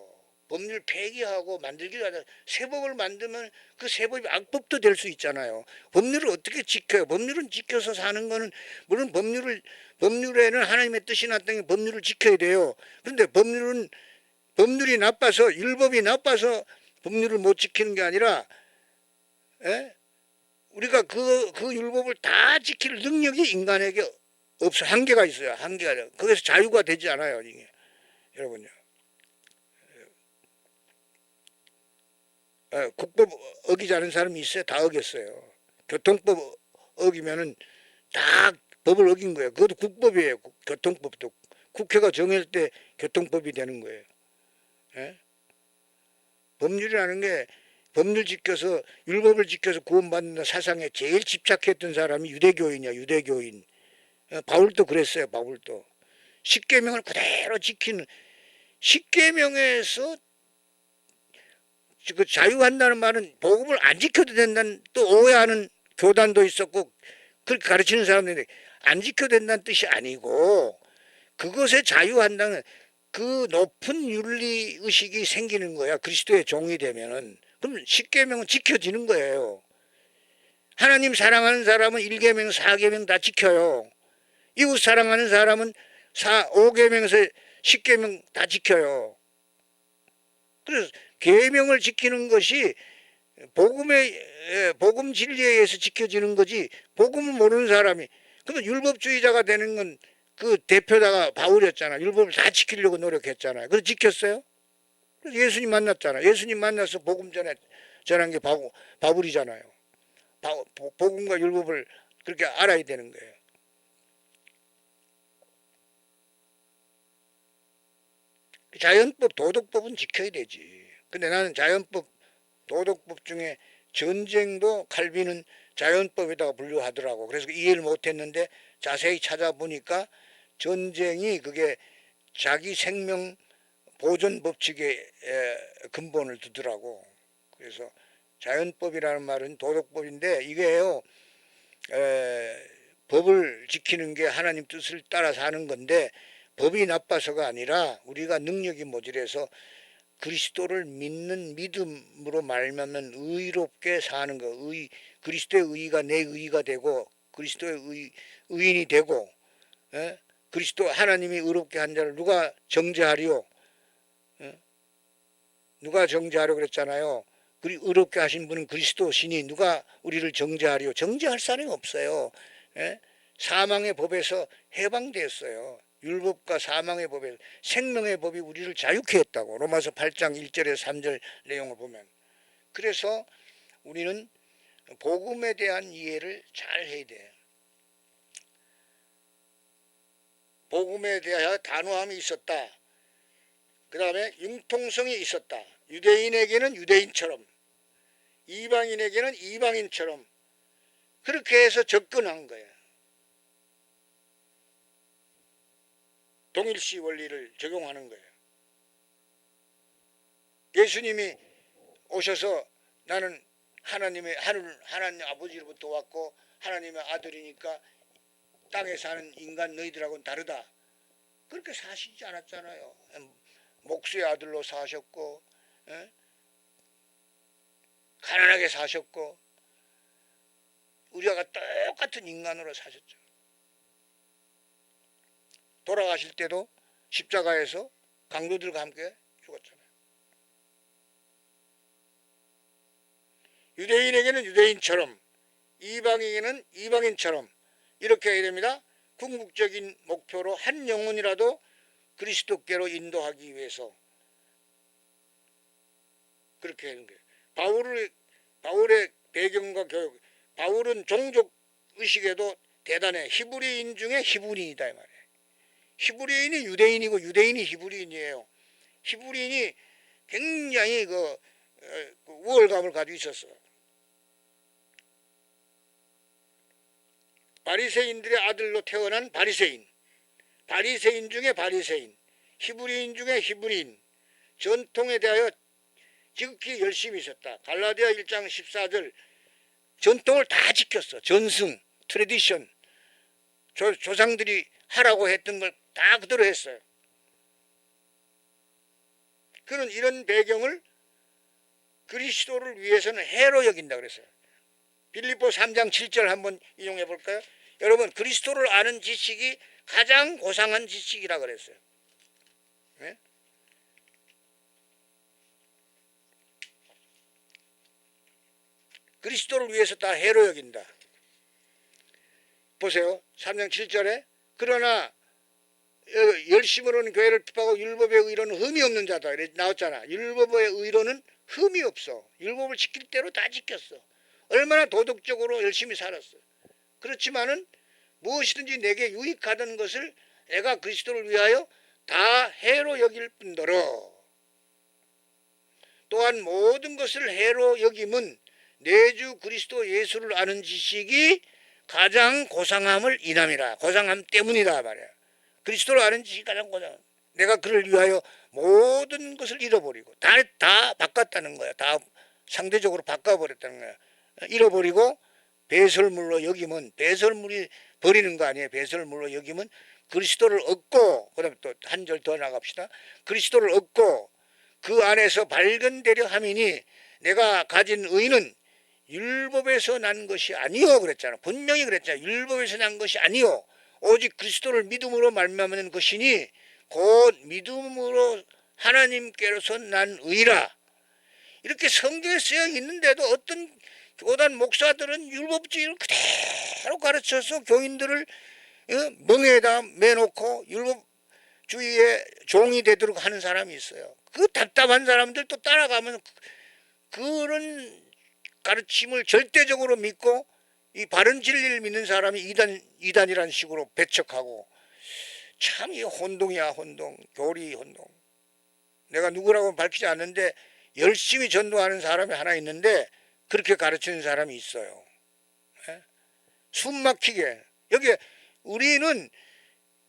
법률 폐기하고 만들기도 하다. 새 법을 만들면 그 새 법이 악법도 될 수 있잖아요. 법률을 어떻게 지켜요? 법률은 지켜서 사는 거는 물론 법률에는 하나님의 뜻이 났다는 법률을 지켜야 돼요. 그런데 법률이 나빠서 율법이 나빠서 법률을 못 지키는 게 아니라 에? 우리가 그 율법을 다 지킬 능력이 인간에게 없어. 한계가 있어요. 한계가. 거기서 자유가 되지 않아요. 이게. 여러분요. 국법 어기지 않은 사람이 있어요. 다 어겼어요. 교통법 어기면은 다 법을 어긴 거예요. 그것도 국법이에요. 교통법도. 국회가 정할 때 교통법이 되는 거예요. 예? 법률이라는 게 법률 지켜서 율법을 지켜서 구원받는 사상에 제일 집착했던 사람이 유대교인이야. 유대교인. 바울도 그랬어요. 바울도. 십계명을 그대로 지키는 십계명에서 그 자유한다는 말은 복음을 안 지켜도 된다는 또 오해하는 교단도 있었고 그렇게 가르치는 사람들인데 안 지켜도 된다는 뜻이 아니고 그것에 자유한다는 그 높은 윤리 의식이 생기는 거야. 그리스도의 종이 되면은. 그럼 십계명은 지켜지는 거예요. 하나님 사랑하는 사람은 1계명, 4계명 다 지켜요. 이웃 사랑하는 사람은 5계명에서 10계명 다 지켜요. 그래서 계명을 지키는 것이 복음 진리에 의해서 지켜지는 거지 복음을 모르는 사람이 그러면 율법주의자가 되는 건 그 대표자가 바울이었잖아. 율법을 다 지키려고 노력했잖아요. 그래서 지켰어요. 그래서 예수님 만났잖아. 예수님 만나서 복음 전한 게 바울이잖아요. 복음과 율법을 그렇게 알아야 되는 거예요. 자연법, 도덕법은 지켜야 되지. 근데 나는 자연법, 도덕법 중에 전쟁도 칼빈은 자연법에다가 분류하더라고. 그래서 이해를 못했는데 자세히 찾아보니까 전쟁이 그게 자기 생명 보존 법칙의 근본을 두더라고. 그래서 자연법이라는 말은 도덕법인데 이게요. 법을 지키는 게 하나님 뜻을 따라 사는 건데 법이 나빠서가 아니라 우리가 능력이 모자라서 그리스도를 믿는 믿음으로 말미암는 의롭게 사는 거. 그리스도의 의가 내 의가 되고 그리스도의 의인이 되고 그리스도 하나님이 의롭게 한 자를 누가 정죄하리요? 누가 정죄하려 그랬잖아요. 의롭게 하신 분은 그리스도시니 누가 우리를 정죄하리요? 정죄할 사람이 없어요. 사망의 법에서 해방되었어요. 율법과 사망의 법에 생명의 법이 우리를 자유케 했다고. 로마서 8장 1절에서 3절 내용을 보면. 그래서 우리는 복음에 대한 이해를 잘 해야 돼. 복음에 대하여 단호함이 있었다. 그 다음에 융통성이 있었다. 유대인에게는 유대인처럼 이방인에게는 이방인처럼 그렇게 해서 접근한 거예요. 동일시 원리를 적용하는 거예요. 예수님이 오셔서 나는 하나님 아버지로부터 왔고 하나님의 아들이니까 땅에 사는 인간 너희들하고는 다르다. 그렇게 사시지 않았잖아요. 목수의 아들로 사셨고 가난하게 사셨고 우리가 똑같은 인간으로 사셨죠. 돌아가실 때도 십자가에서 강도들과 함께 죽었잖아요. 유대인에게는 유대인처럼 이방인에게는 이방인처럼 이렇게 해야 됩니다. 궁극적인 목표로 한 영혼이라도 그리스도께로 인도하기 위해서 그렇게 하는 거예요. 바울의 배경과 교육. 바울은 종족 의식에도 대단해. 히브리인 중에 히브리인이다 이 말이에요. 히브리인이 유대인이고 유대인이 히브리인이에요. 히브리인이 굉장히 그 우월감을 가지고 있었어. 바리새인들의 아들로 태어난 바리새인, 바리새인 중에 바리새인, 히브리인 중에 히브리인, 전통에 대하여 지극히 열심히 있었다. 갈라디아 1장 14절 전통을 다 지켰어. 전승, 트레디션, 조상들이 하라고 했던 걸 다 그대로 했어요. 그는 이런 배경을 그리스도를 위해서는 해로 여긴다 그랬어요. 빌립보 3장 7절 한번 인용해 볼까요? 여러분, 그리스도를 아는 지식이 가장 고상한 지식이라 그랬어요. 네? 그리스도를 위해서 다 해로 여긴다. 보세요. 3장 7절에 그러나 열심으로는 교회를 핍박하고 율법의 의로는 흠이 없는 자다 이렇게 나왔잖아. 율법의 의로는 흠이 없어. 율법을 지킬 대로 다 지켰어. 얼마나 도덕적으로 열심히 살았어. 그렇지만은 무엇이든지 내게 유익하던 것을 내가 그리스도를 위하여 다 해로 여길 뿐더러 또한 모든 것을 해로 여김은 내 주 그리스도 예수를 아는 지식이 가장 고상함을 인함이라. 고상함 때문이다 말이야. 그리스도를 아는 지식이 가장 고상함. 내가 그를 위하여 모든 것을 잃어버리고 다 바꿨다는 거야. 다 상대적으로 바꿔버렸다는 거야. 잃어버리고 배설물로 여기면, 배설물이 버리는 거 아니에요. 배설물로 여기면 그리스도를 얻고, 그 다음에 또 한 절 더 나갑시다. 그리스도를 얻고 그 안에서 발견되려 함이니 내가 가진 의는 율법에서 난 것이 아니요 그랬잖아. 분명히 그랬잖아. 율법에서 난 것이 아니요 오직 그리스도를 믿음으로 말미암는 것이니 곧 믿음으로 하나님께로서 난 의라. 이렇게 성경에 쓰여 있는데도 어떤 교단 목사들은 율법주의를 그대로 가르쳐서 교인들을 멍에다 매놓고 율법주의의 종이 되도록 하는 사람이 있어요. 그 답답한 사람들 또 따라가면 그런 가르침을 절대적으로 믿고 이 바른 진리를 믿는 사람이 이단이라는 식으로 배척하고, 참 이 혼동이야 혼동, 교리 혼동. 내가 누구라고 밝히지 않는데 열심히 전도하는 사람이 하나 있는데 그렇게 가르치는 사람이 있어요. 숨 막히게. 여기 우리는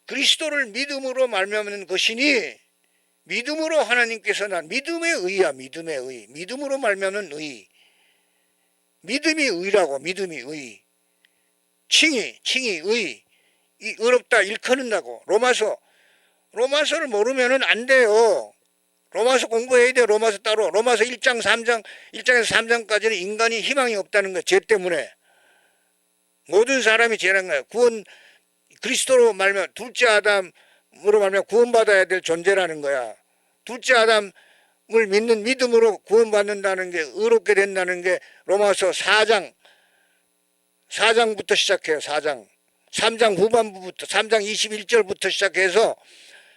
그리스도를 믿음으로 말미암는 것이니 믿음으로 하나님께서 난 믿음의 의야. 믿음의 의. 믿음으로 말미암는 의. 믿음이 의라고. 믿음이 의. 칭의 의. 이 어렵다 일컫는다고. 로마서를 모르면은 안 돼요. 로마서 공부해야 돼. 로마서 따로. 로마서 1에서 3장까지는 인간이 희망이 없다는 거야. 죄 때문에. 모든 사람이 죄란 거야. 구원, 그리스도로 말하면 둘째 아담으로 말하면 구원받아야 될 존재라는 거야. 둘째 아담을 믿는 믿음으로 구원받는다는 게, 의롭게 된다는 게 로마서 4장부터 시작해요. 4장. 3장 후반부부터 3장 21절부터 시작해서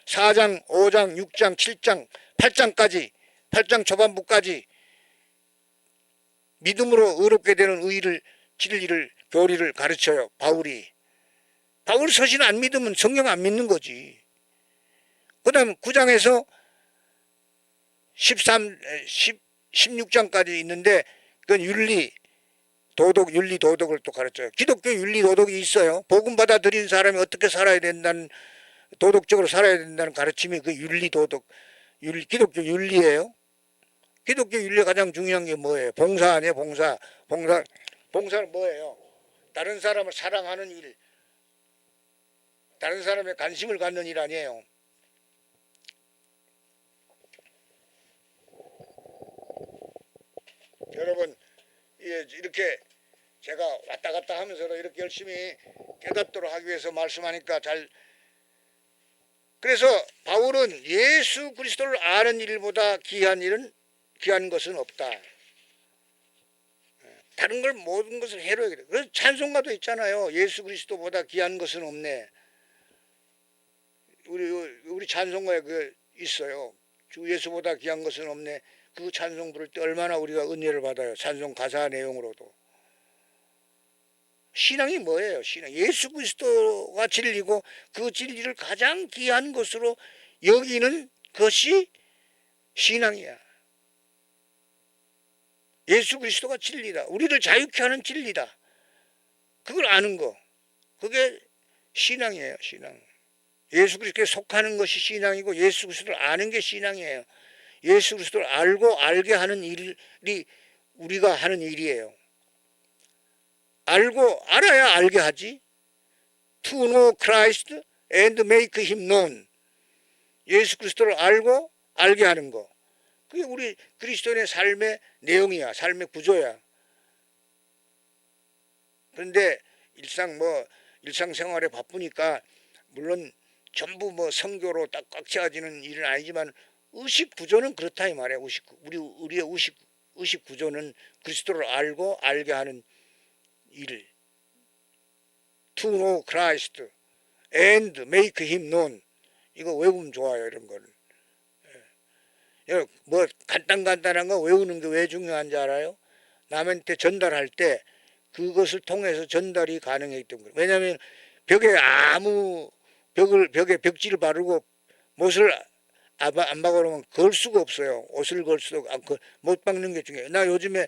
4장, 5장, 6장, 7장, 8장까지, 8장 초반부까지 믿음으로 의롭게 되는 의를, 진리를, 교리를 가르쳐요. 바울 서신 안 믿으면 성경 안 믿는 거지. 그 다음 9장에서 16장까지 있는데 그건 윤리, 도덕을 또 가르쳐요. 기독교 윤리, 도덕이 있어요. 복음 받아들인 사람이 어떻게 살아야 된다는, 도덕적으로 살아야 된다는 가르침이 그 윤리, 도덕, 기독교 윤리예요. 기독교 윤리 가장 중요한 게 뭐예요? 봉사 아니에요? 봉사는 뭐예요? 다른 사람을 사랑하는 일, 다른 사람의 관심을 갖는 일 아니에요. 여러분, 이렇게 제가 왔다 갔다 하면서도 이렇게 열심히 깨닫도록 하기 위해서 말씀하니까 그래서 바울은 예수 그리스도를 아는 일보다 귀한 것은 없다. 다른 걸 모든 것을 해로야. 그래서 찬송가도 있잖아요. 예수 그리스도보다 귀한 것은 없네. 우리 찬송가에 그 있어요. 주 예수보다 귀한 것은 없네. 그 찬송 부를 때 얼마나 우리가 은혜를 받아요. 찬송 가사 내용으로도. 신앙이 뭐예요? 신앙. 예수 그리스도가 진리고 그 진리를 가장 귀한 것으로 여기는 것이 신앙이야. 예수 그리스도가 진리다. 우리를 자유케 하는 진리다. 그걸 아는 거. 그게 신앙이에요. 신앙. 예수 그리스도에 속하는 것이 신앙이고 예수 그리스도를 아는 게 신앙이에요. 예수 그리스도를 알고 알게 하는 일이 우리가 하는 일이에요. 알고 알아야 알게 하지. To know Christ and make him known. 예수 그리스도를 알고 알게 하는 거. 그게 우리 그리스도인의 삶의 내용이야. 삶의 구조야. 그런데 일상생활에 바쁘니까 물론 전부 뭐 성교로 딱 꽉 채워지는 일은 아니지만 의식 구조는 그렇다 이 말이야. 우리의 의식 구조는 그리스도를 알고 알게 하는 일. To know Christ and make him known. 이거 외우면 좋아요. 이런 거는. 뭐 간단한 거 외우는 게 왜 중요한지 알아요? 남한테 전달할 때 그것을 통해서 전달이 가능했기 때문에. 왜냐하면 벽에 벽지를 바르고 못을 안 박아놓으면 걸 수가 없어요. 옷을 걸 수도 없고 못 박는 게 중요해요. 나 요즘에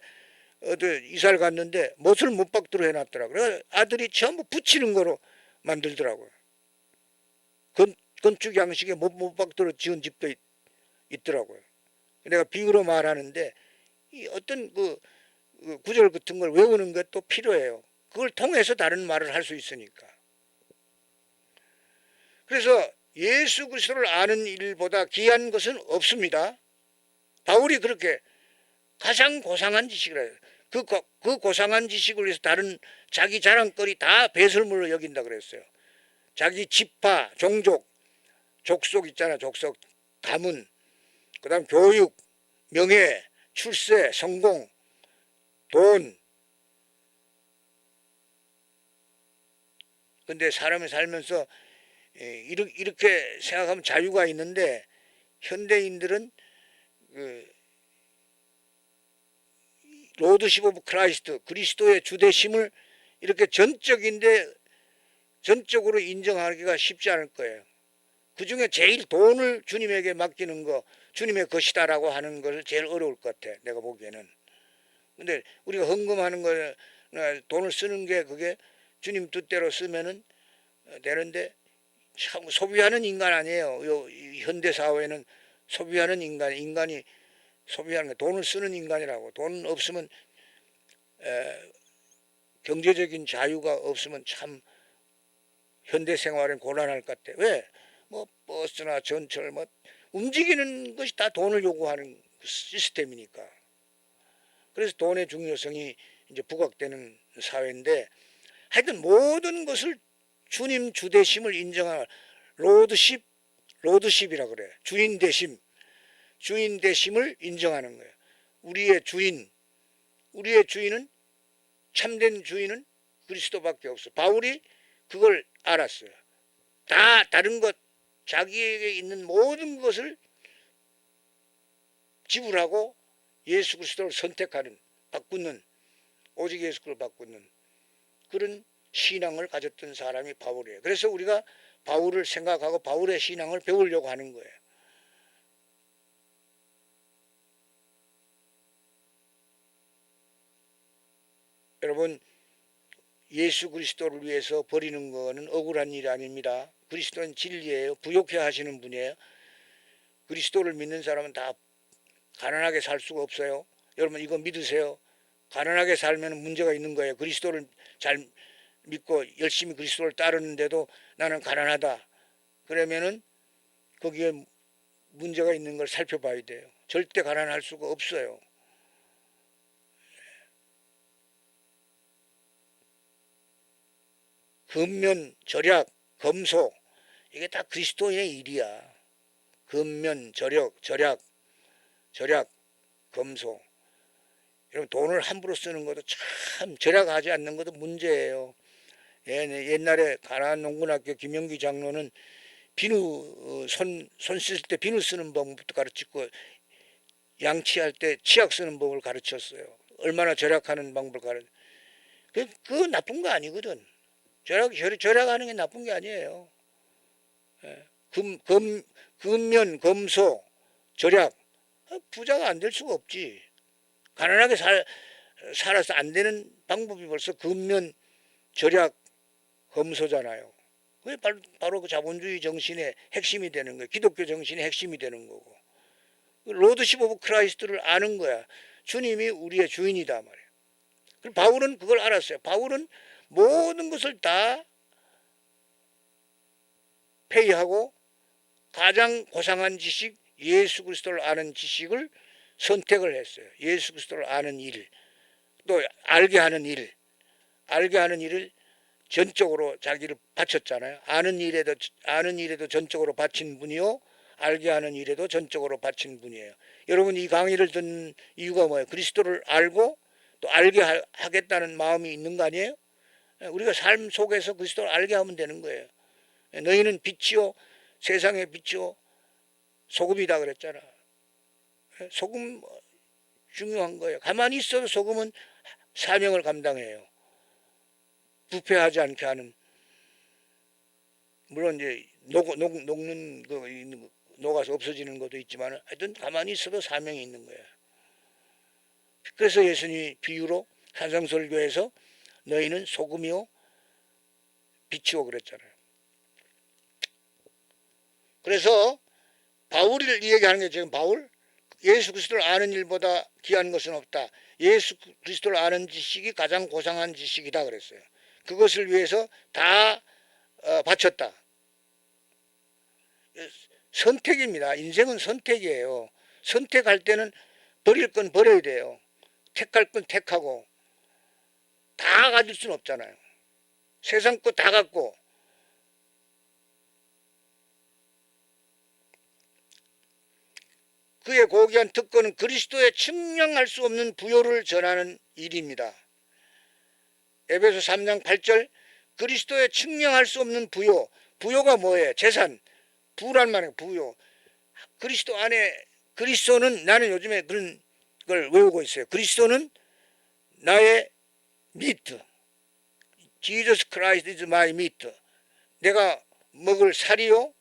이사를 갔는데 못을 못 박도록 해놨더라고요. 그래서 아들이 전부 붙이는 거로 만들더라고요. 건축 양식에 못 박도록 지은 집도 있더라고요. 내가 비유로 말하는데 이 어떤 그 구절 같은 걸 외우는 것도 필요해요. 그걸 통해서 다른 말을 할 수 있으니까. 그래서 예수 그리스도를 아는 일보다 귀한 것은 없습니다. 바울이 그렇게 가장 고상한 지식을 해요. 그 고상한 지식을 위해서 다른 자기 자랑거리 다 배설물로 여긴다 그랬어요. 자기 지파, 종족, 족속 있잖아. 족속, 가문, 그 다음 교육, 명예, 출세, 성공, 돈. 근데 사람이 살면서 이렇게 생각하면 자유가 있는데 현대인들은 로드십 오브 크라이스트, 그리스도의 주되심을 이렇게 전적으로 인정하기가 쉽지 않을 거예요. 그 중에 제일 돈을 주님에게 맡기는 거, 주님의 것이다라고 하는 것을 제일 어려울 것 같아. 내가 보기에는. 근데 우리가 헌금하는 거, 돈을 쓰는 게 그게 주님 뜻대로 쓰면은 되는데 참 소비하는 인간 아니에요. 현대 사회는 소비하는 인간이 소비하는 게 돈을 쓰는 인간이라고. 돈 없으면 경제적인 자유가 없으면 참 현대 생활은 곤란할 것 같아. 왜? 뭐 버스나 전철 뭐 움직이는 것이 다 돈을 요구하는 시스템이니까. 그래서 돈의 중요성이 이제 부각되는 사회인데 하여튼 모든 것을 주님 주되심을 인정하는 로드십이라 그래. 주인 되심을 인정하는 거예요. 우리의 주인은 참된 주인은 그리스도밖에 없어. 바울이 그걸 알았어요. 다른 것 자기에게 있는 모든 것을 지불하고 예수 그리스도를 선택하는 바꾸는 오직 예수 그리스도를 바꾸는 그런 신앙을 가졌던 사람이 바울이에요. 그래서 우리가 바울을 생각하고 바울의 신앙을 배우려고 하는 거예요. 여러분 예수 그리스도를 위해서 버리는 거는 억울한 일이 아닙니다. 그리스도는 진리예요. 부욕해 하시는 분이에요. 그리스도를 믿는 사람은 다 가난하게 살 수가 없어요. 여러분 이거 믿으세요. 가난하게 살면 문제가 있는 거예요. 그리스도를 잘 믿고 열심히 그리스도를 따르는데도 나는 가난하다. 그러면은 거기에 문제가 있는 걸 살펴봐야 돼요. 절대 가난할 수가 없어요. 근면, 절약, 검소 이게 다 그리스도인의 일이야. 근면, 절약, 검소. 여러분 돈을 함부로 쓰는 것도 참 절약하지 않는 것도 문제예요. 옛날에 가나안 농군학교 김영기 장로는 비누 손 씻을 때 비누 쓰는 법부터 가르치고 양치할 때 치약 쓰는 법을 가르쳤어요. 얼마나 절약하는 방법을 그거 나쁜 거 아니거든. 절약하는 게 나쁜 게 아니에요. 근면, 검소, 절약. 부자가 안 될 수가 없지. 가난하게 살아서 안 되는 방법이 벌써 근면, 절약, 검소잖아요. 그게 바로 그 자본주의 정신의 핵심이 되는 거예요. 기독교 정신의 핵심이 되는 거고. 로드십 오브 크라이스트를 아는 거야. 주님이 우리의 주인이다 말이에요. 그리고 바울은 그걸 알았어요. 바울은 모든 것을 다 회의하고 가장 고상한 지식, 예수 그리스도를 아는 지식을 선택을 했어요. 예수 그리스도를 아는 일, 또 알게 하는 일을 전적으로 자기를 바쳤잖아요. 아는 일에도 전적으로 바친 분이요, 알게 하는 일에도 전적으로 바친 분이에요. 여러분, 이 강의를 듣는 이유가 뭐예요? 그리스도를 알고 또 알게 하겠다는 마음이 있는 거 아니에요? 우리가 삶 속에서 그리스도를 알게 하면 되는 거예요. 너희는 빛이요 세상의 빛이요 소금이다 그랬잖아. 소금 중요한 거예요. 가만히 있어도 소금은 사명을 감당해요. 부패하지 않게 하는. 물론 이제 녹는 거 녹아서 없어지는 것도 있지만 하여튼 가만히 있어도 사명이 있는 거예요. 그래서 예수님이 비유로 산상설교에서 너희는 소금이요 빛이요 그랬잖아요. 그래서 바울을 이야기하는 게 지금 바울 예수 그리스도를 아는 일보다 귀한 것은 없다. 예수 그리스도를 아는 지식이 가장 고상한 지식이다 그랬어요. 그것을 위해서 다 바쳤다. 선택입니다. 인생은 선택이에요. 선택할 때는 버릴 건 버려야 돼요. 택할 건 택하고. 다 가질 수는 없잖아요. 세상 거 다 갖고. 그의 고귀한 특권은 그리스도의 측량할 수 없는 부요를 전하는 일입니다. 에베소 3장 8절 그리스도의 측량할 수 없는 부요. 부요가 뭐예요? 재산. 부란 말이에요. 부요. 그리스도 안에 그리스도는 나는 요즘에 그런 걸 외우고 있어요. 그리스도는 나의 meat. Jesus Christ is my meat. 내가 먹을 살이요.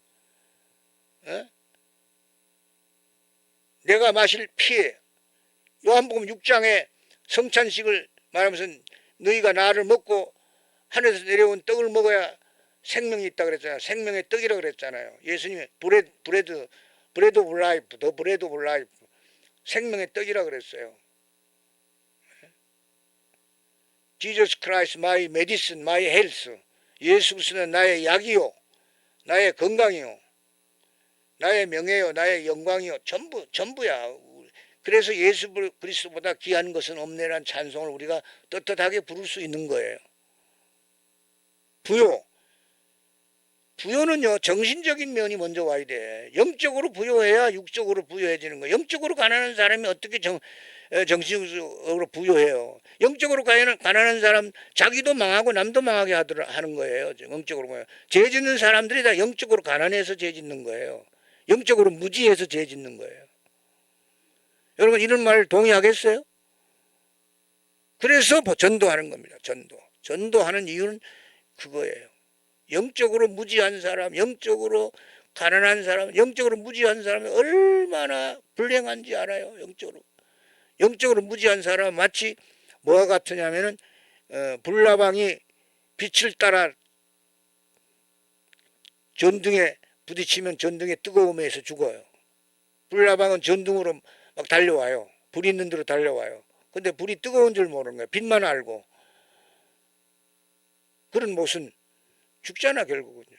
내가 마실 피에. 요한복음 6장에 성찬식을 말하면서 너희가 나를 먹고 하늘에서 내려온 떡을 먹어야 생명이 있다 그랬잖아요. 생명의 떡이라 그랬잖아요. 예수님이 bread of life, the bread of life. 생명의 떡이라 그랬어요. Jesus Christ, my medicine, my health. 예수 그리스도는 나의 약이요, 나의 건강이요, 나의 명예요, 나의 영광이요. 전부야. 그래서 예수 그리스도보다 귀한 것은 없네라는 찬송을 우리가 떳떳하게 부를 수 있는 거예요. 부요. 부요는요, 정신적인 면이 먼저 와야 돼. 영적으로 부요해야 육적으로 부요해지는 거예요. 영적으로 가난한 사람이 어떻게 정신적으로 부요해요. 영적으로 가난한 사람 자기도 망하고 남도 망하게 하는 거예요. 영적으로. 죄 짓는 사람들이 다 영적으로 가난해서 죄 짓는 거예요. 영적으로 무지해서 죄 짓는 거예요. 여러분 이런 말 동의하겠어요? 그래서 전도하는 겁니다. 전도하는 이유는 그거예요. 영적으로 무지한 사람, 영적으로 가난한 사람, 영적으로 무지한 사람이 얼마나 불행한지 알아요. 영적으로 무지한 사람은 마치 뭐와 같으냐면은 불나방이 빛을 따라 전등에 부딪히면 전등의 뜨거움에서 죽어요. 불나방은 전등으로 막 달려와요. 불이 있는 데로 달려와요. 근데 불이 뜨거운 줄 모르는 거예요. 빛만 알고. 그런 못은 죽잖아 결국은요.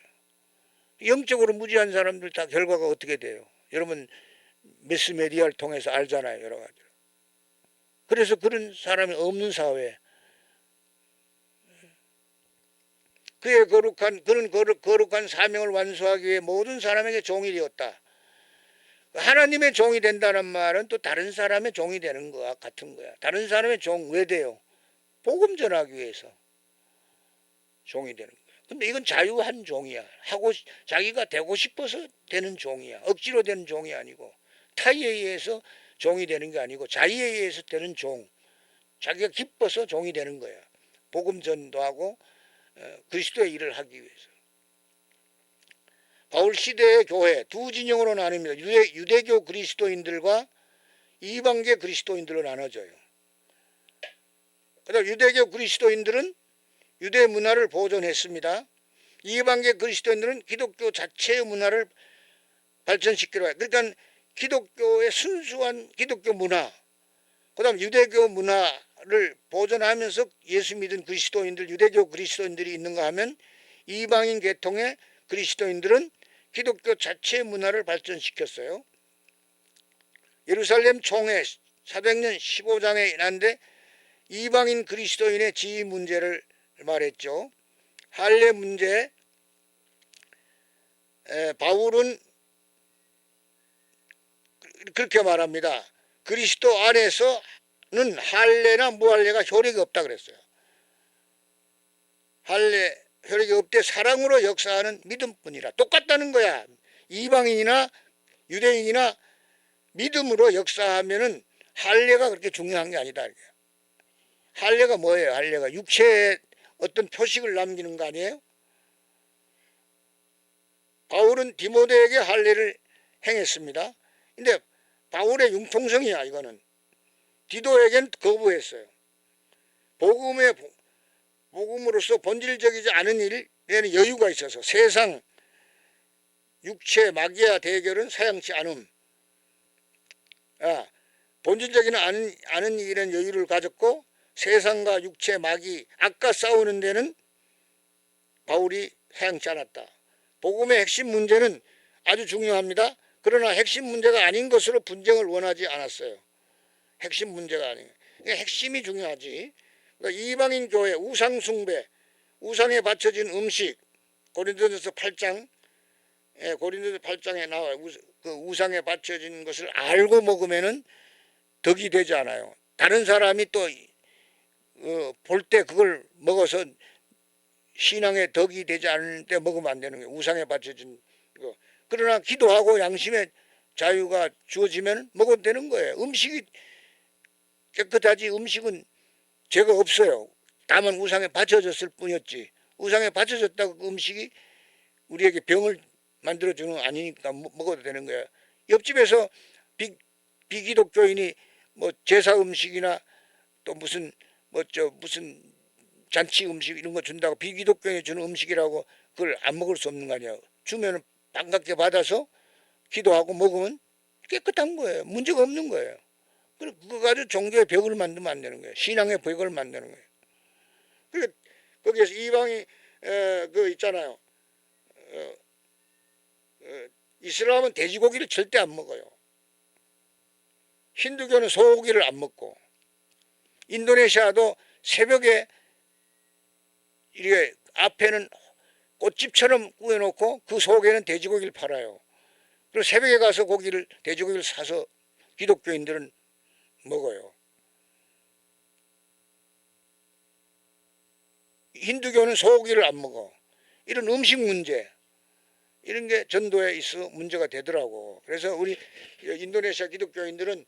영적으로 무지한 사람들 다 결과가 어떻게 돼요? 여러분 매스메디아를 통해서 알잖아요. 여러 가지. 그래서 그런 사람이 없는 사회. 그의 거룩한 사명을 완수하기 위해 모든 사람에게 종이 되었다. 하나님의 종이 된다는 말은 또 다른 사람의 종이 되는 거와 같은 거야. 다른 사람의 종 왜 돼요? 복음 전하기 위해서 종이 되는 거야. 근데 이건 자유한 종이야. 자기가 되고 싶어서 되는 종이야. 억지로 되는 종이 아니고 타의에 의해서 종이 되는 게 아니고 자의에 의해서 되는 종. 자기가 기뻐서 종이 되는 거야. 복음 전도하고 그리스도의 일을 하기 위해서. 바울 시대의 교회 두 진영으로 나뉩니다. 유대교 그리스도인들과 이방계 그리스도인들로 나눠져요. 그다음 유대교 그리스도인들은 유대 문화를 보존했습니다. 이방계 그리스도인들은 기독교 자체의 문화를 발전시키려 해요. 그러니까 기독교의 순수한 기독교 문화, 그다음 유대교 문화를 보존하면서 예수 믿은 그리스도인들, 유대교 그리스도인들이 있는가 하면 이방인 계통의 그리스도인들은 기독교 자체 문화를 발전시켰어요. 예루살렘 총회 사도행전 15장에 있는데 이방인 그리스도인의 지위 문제를 말했죠. 할례 문제, 바울은 그렇게 말합니다. 그리스도 안에서는 할례나 무할례가 효력이 없다 그랬어요. 할례 효력이 없대. 사랑으로 역사하는 믿음뿐이라. 똑같다는 거야. 이방인이나 유대인이나 믿음으로 역사하면은 할례가 그렇게 중요한 게 아니다. 할례가 뭐예요? 할례가 육체에 어떤 표식을 남기는 거 아니에요? 바울은 디모데에게 할례를 행했습니다. 근데 바울의 융통성이야 이거는. 디도에겐 거부했어요. 복음으로서 본질적이지 않은 일에는 여유가 있어서 세상 육체 마귀와 대결은 사양치 않음. 본질적인 않은 일에는 여유를 가졌고 세상과 육체 마귀 악과 싸우는 데는 바울이 사양치 않았다. 복음의 핵심 문제는 아주 중요합니다. 그러나 핵심 문제가 아닌 것으로 분쟁을 원하지 않았어요. 핵심 문제가 아니에요. 핵심이 중요하지. 그러니까 이방인 교회 우상 숭배, 우상에 바쳐진 음식, 고린도전서 8장, 고린도전서 8장에 나와요. 그 우상에 바쳐진 것을 알고 먹으면은 덕이 되지 않아요. 다른 사람이 또 볼 때 그걸 먹어서 신앙에 덕이 되지 않을 때 먹으면 안 되는 거예요. 우상에 바쳐진 거. 그러나 기도하고 양심의 자유가 주어지면 먹어도 되는 거예요. 음식이 깨끗하지 음식은 죄가 없어요. 다만 우상에 바쳐졌을 뿐이었지. 우상에 바쳐졌다고 그 음식이 우리에게 병을 만들어주는 거 아니니까 먹어도 되는 거야. 옆집에서 비기독교인이 뭐 제사 음식이나 또 무슨 무슨 잔치 음식 이런 거 준다고 비기독교인이 주는 음식이라고 그걸 안 먹을 수 없는 거 아니야. 주면은 반갑게 받아서 기도하고 먹으면 깨끗한 거예요. 문제가 없는 거예요. 그거 가지고 종교의 벽을 만들면 안 되는 거예요. 신앙의 벽을 만드는 거예요. 그러니까 거기에서 이방이 그 있잖아요. 이슬람은 돼지고기를 절대 안 먹어요. 힌두교는 소고기를 안 먹고, 인도네시아도 새벽에 이렇게 앞에는 꽃집처럼 꾸며놓고 그 속에는 돼지고기를 팔아요. 그리고 새벽에 가서 돼지고기를 사서 기독교인들은 먹어요. 힌두교는 소고기를 안 먹어. 이런 음식 문제, 이런 게 전도에 있어 문제가 되더라고. 그래서 우리 인도네시아 기독교인들은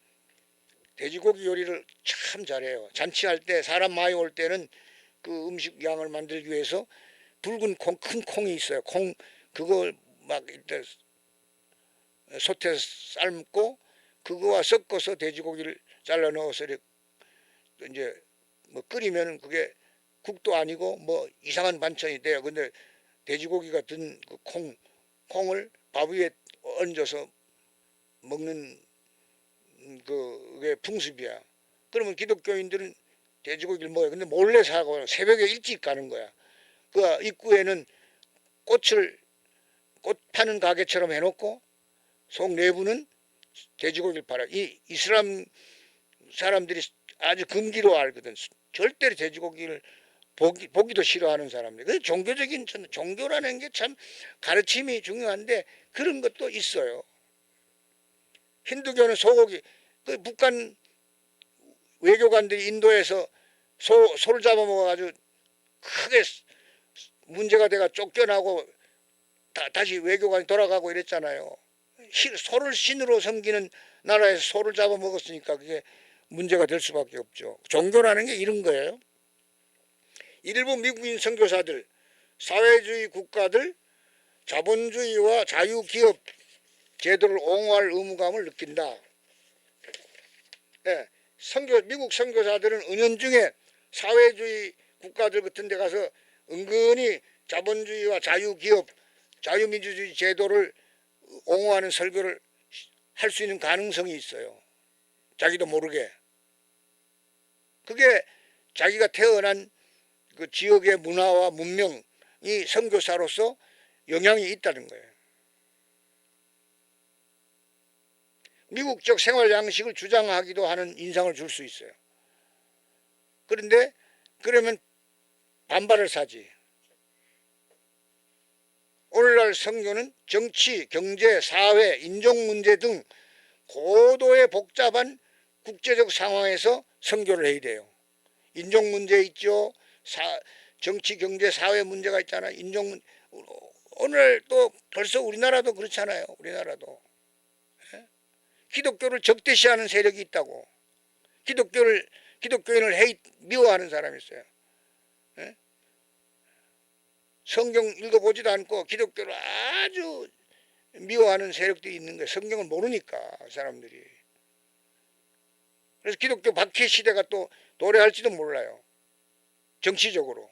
돼지고기 요리를 참 잘해요. 잔치할 때 사람 많이 올 때는 그 음식 양을 만들기 위해서 붉은 큰 콩이 있어요. 그걸 막 이때 솥에 삶고 그거와 섞어서 돼지고기를 잘라 넣어서 이제 뭐 끓이면 그게 국도 아니고 뭐 이상한 반찬이 돼요. 근데 돼지고기가 든 그 콩을 밥 위에 얹어서 먹는 그게 풍습이야. 그러면 기독교인들은 돼지고기를 먹어요. 근데 몰래 사고 새벽에 일찍 가는 거야. 그 입구에는 꽃 파는 가게처럼 해놓고 속 내부는 돼지고기를 팔아. 이 이슬람 사람들이 아주 금기로 알거든. 절대로 돼지고기를 보기도 싫어하는 사람들. 그 종교적인 종교라는 게 참 가르침이 중요한데 그런 것도 있어요. 힌두교는 소고기. 그 북한 외교관들이 인도에서 소를 잡아먹어가지고 크게 문제가 돼가 쫓겨나고 다시 외교관이 돌아가고 이랬잖아요. 소를 신으로 섬기는 나라에서 소를 잡아먹었으니까 그게 문제가 될 수밖에 없죠. 종교라는 게 이런 거예요. 일부 미국인 선교사들, 사회주의 국가들, 자본주의와 자유기업 제도를 옹호할 의무감을 느낀다. 네, 미국 선교사들은 은연중에 사회주의 국가들 같은 데 가서 은근히 자본주의와 자유기업, 자유민주주의 제도를 옹호하는 설교를 할 수 있는 가능성이 있어요. 자기도 모르게. 그게 자기가 태어난 그 지역의 문화와 문명이 선교사로서 영향이 있다는 거예요. 미국적 생활 양식을 주장하기도 하는 인상을 줄 수 있어요. 그런데 그러면 반발을 사지. 오늘날 선교는 정치, 경제, 사회, 인종 문제 등 고도의 복잡한 국제적 상황에서 선교를 해야 돼요. 인종 문제 있죠. 정치, 경제, 사회 문제가 있잖아. 오늘 또 벌써 우리나라도 그렇잖아요. 우리나라도. 기독교를 적대시하는 세력이 있다고. 기독교인을 미워하는 사람이 있어요. 성경 읽어보지도 않고 기독교를 아주 미워하는 세력들이 있는 거예요. 성경을 모르니까 사람들이. 그래서 기독교 박해 시대가 또 도래할지도 몰라요. 정치적으로.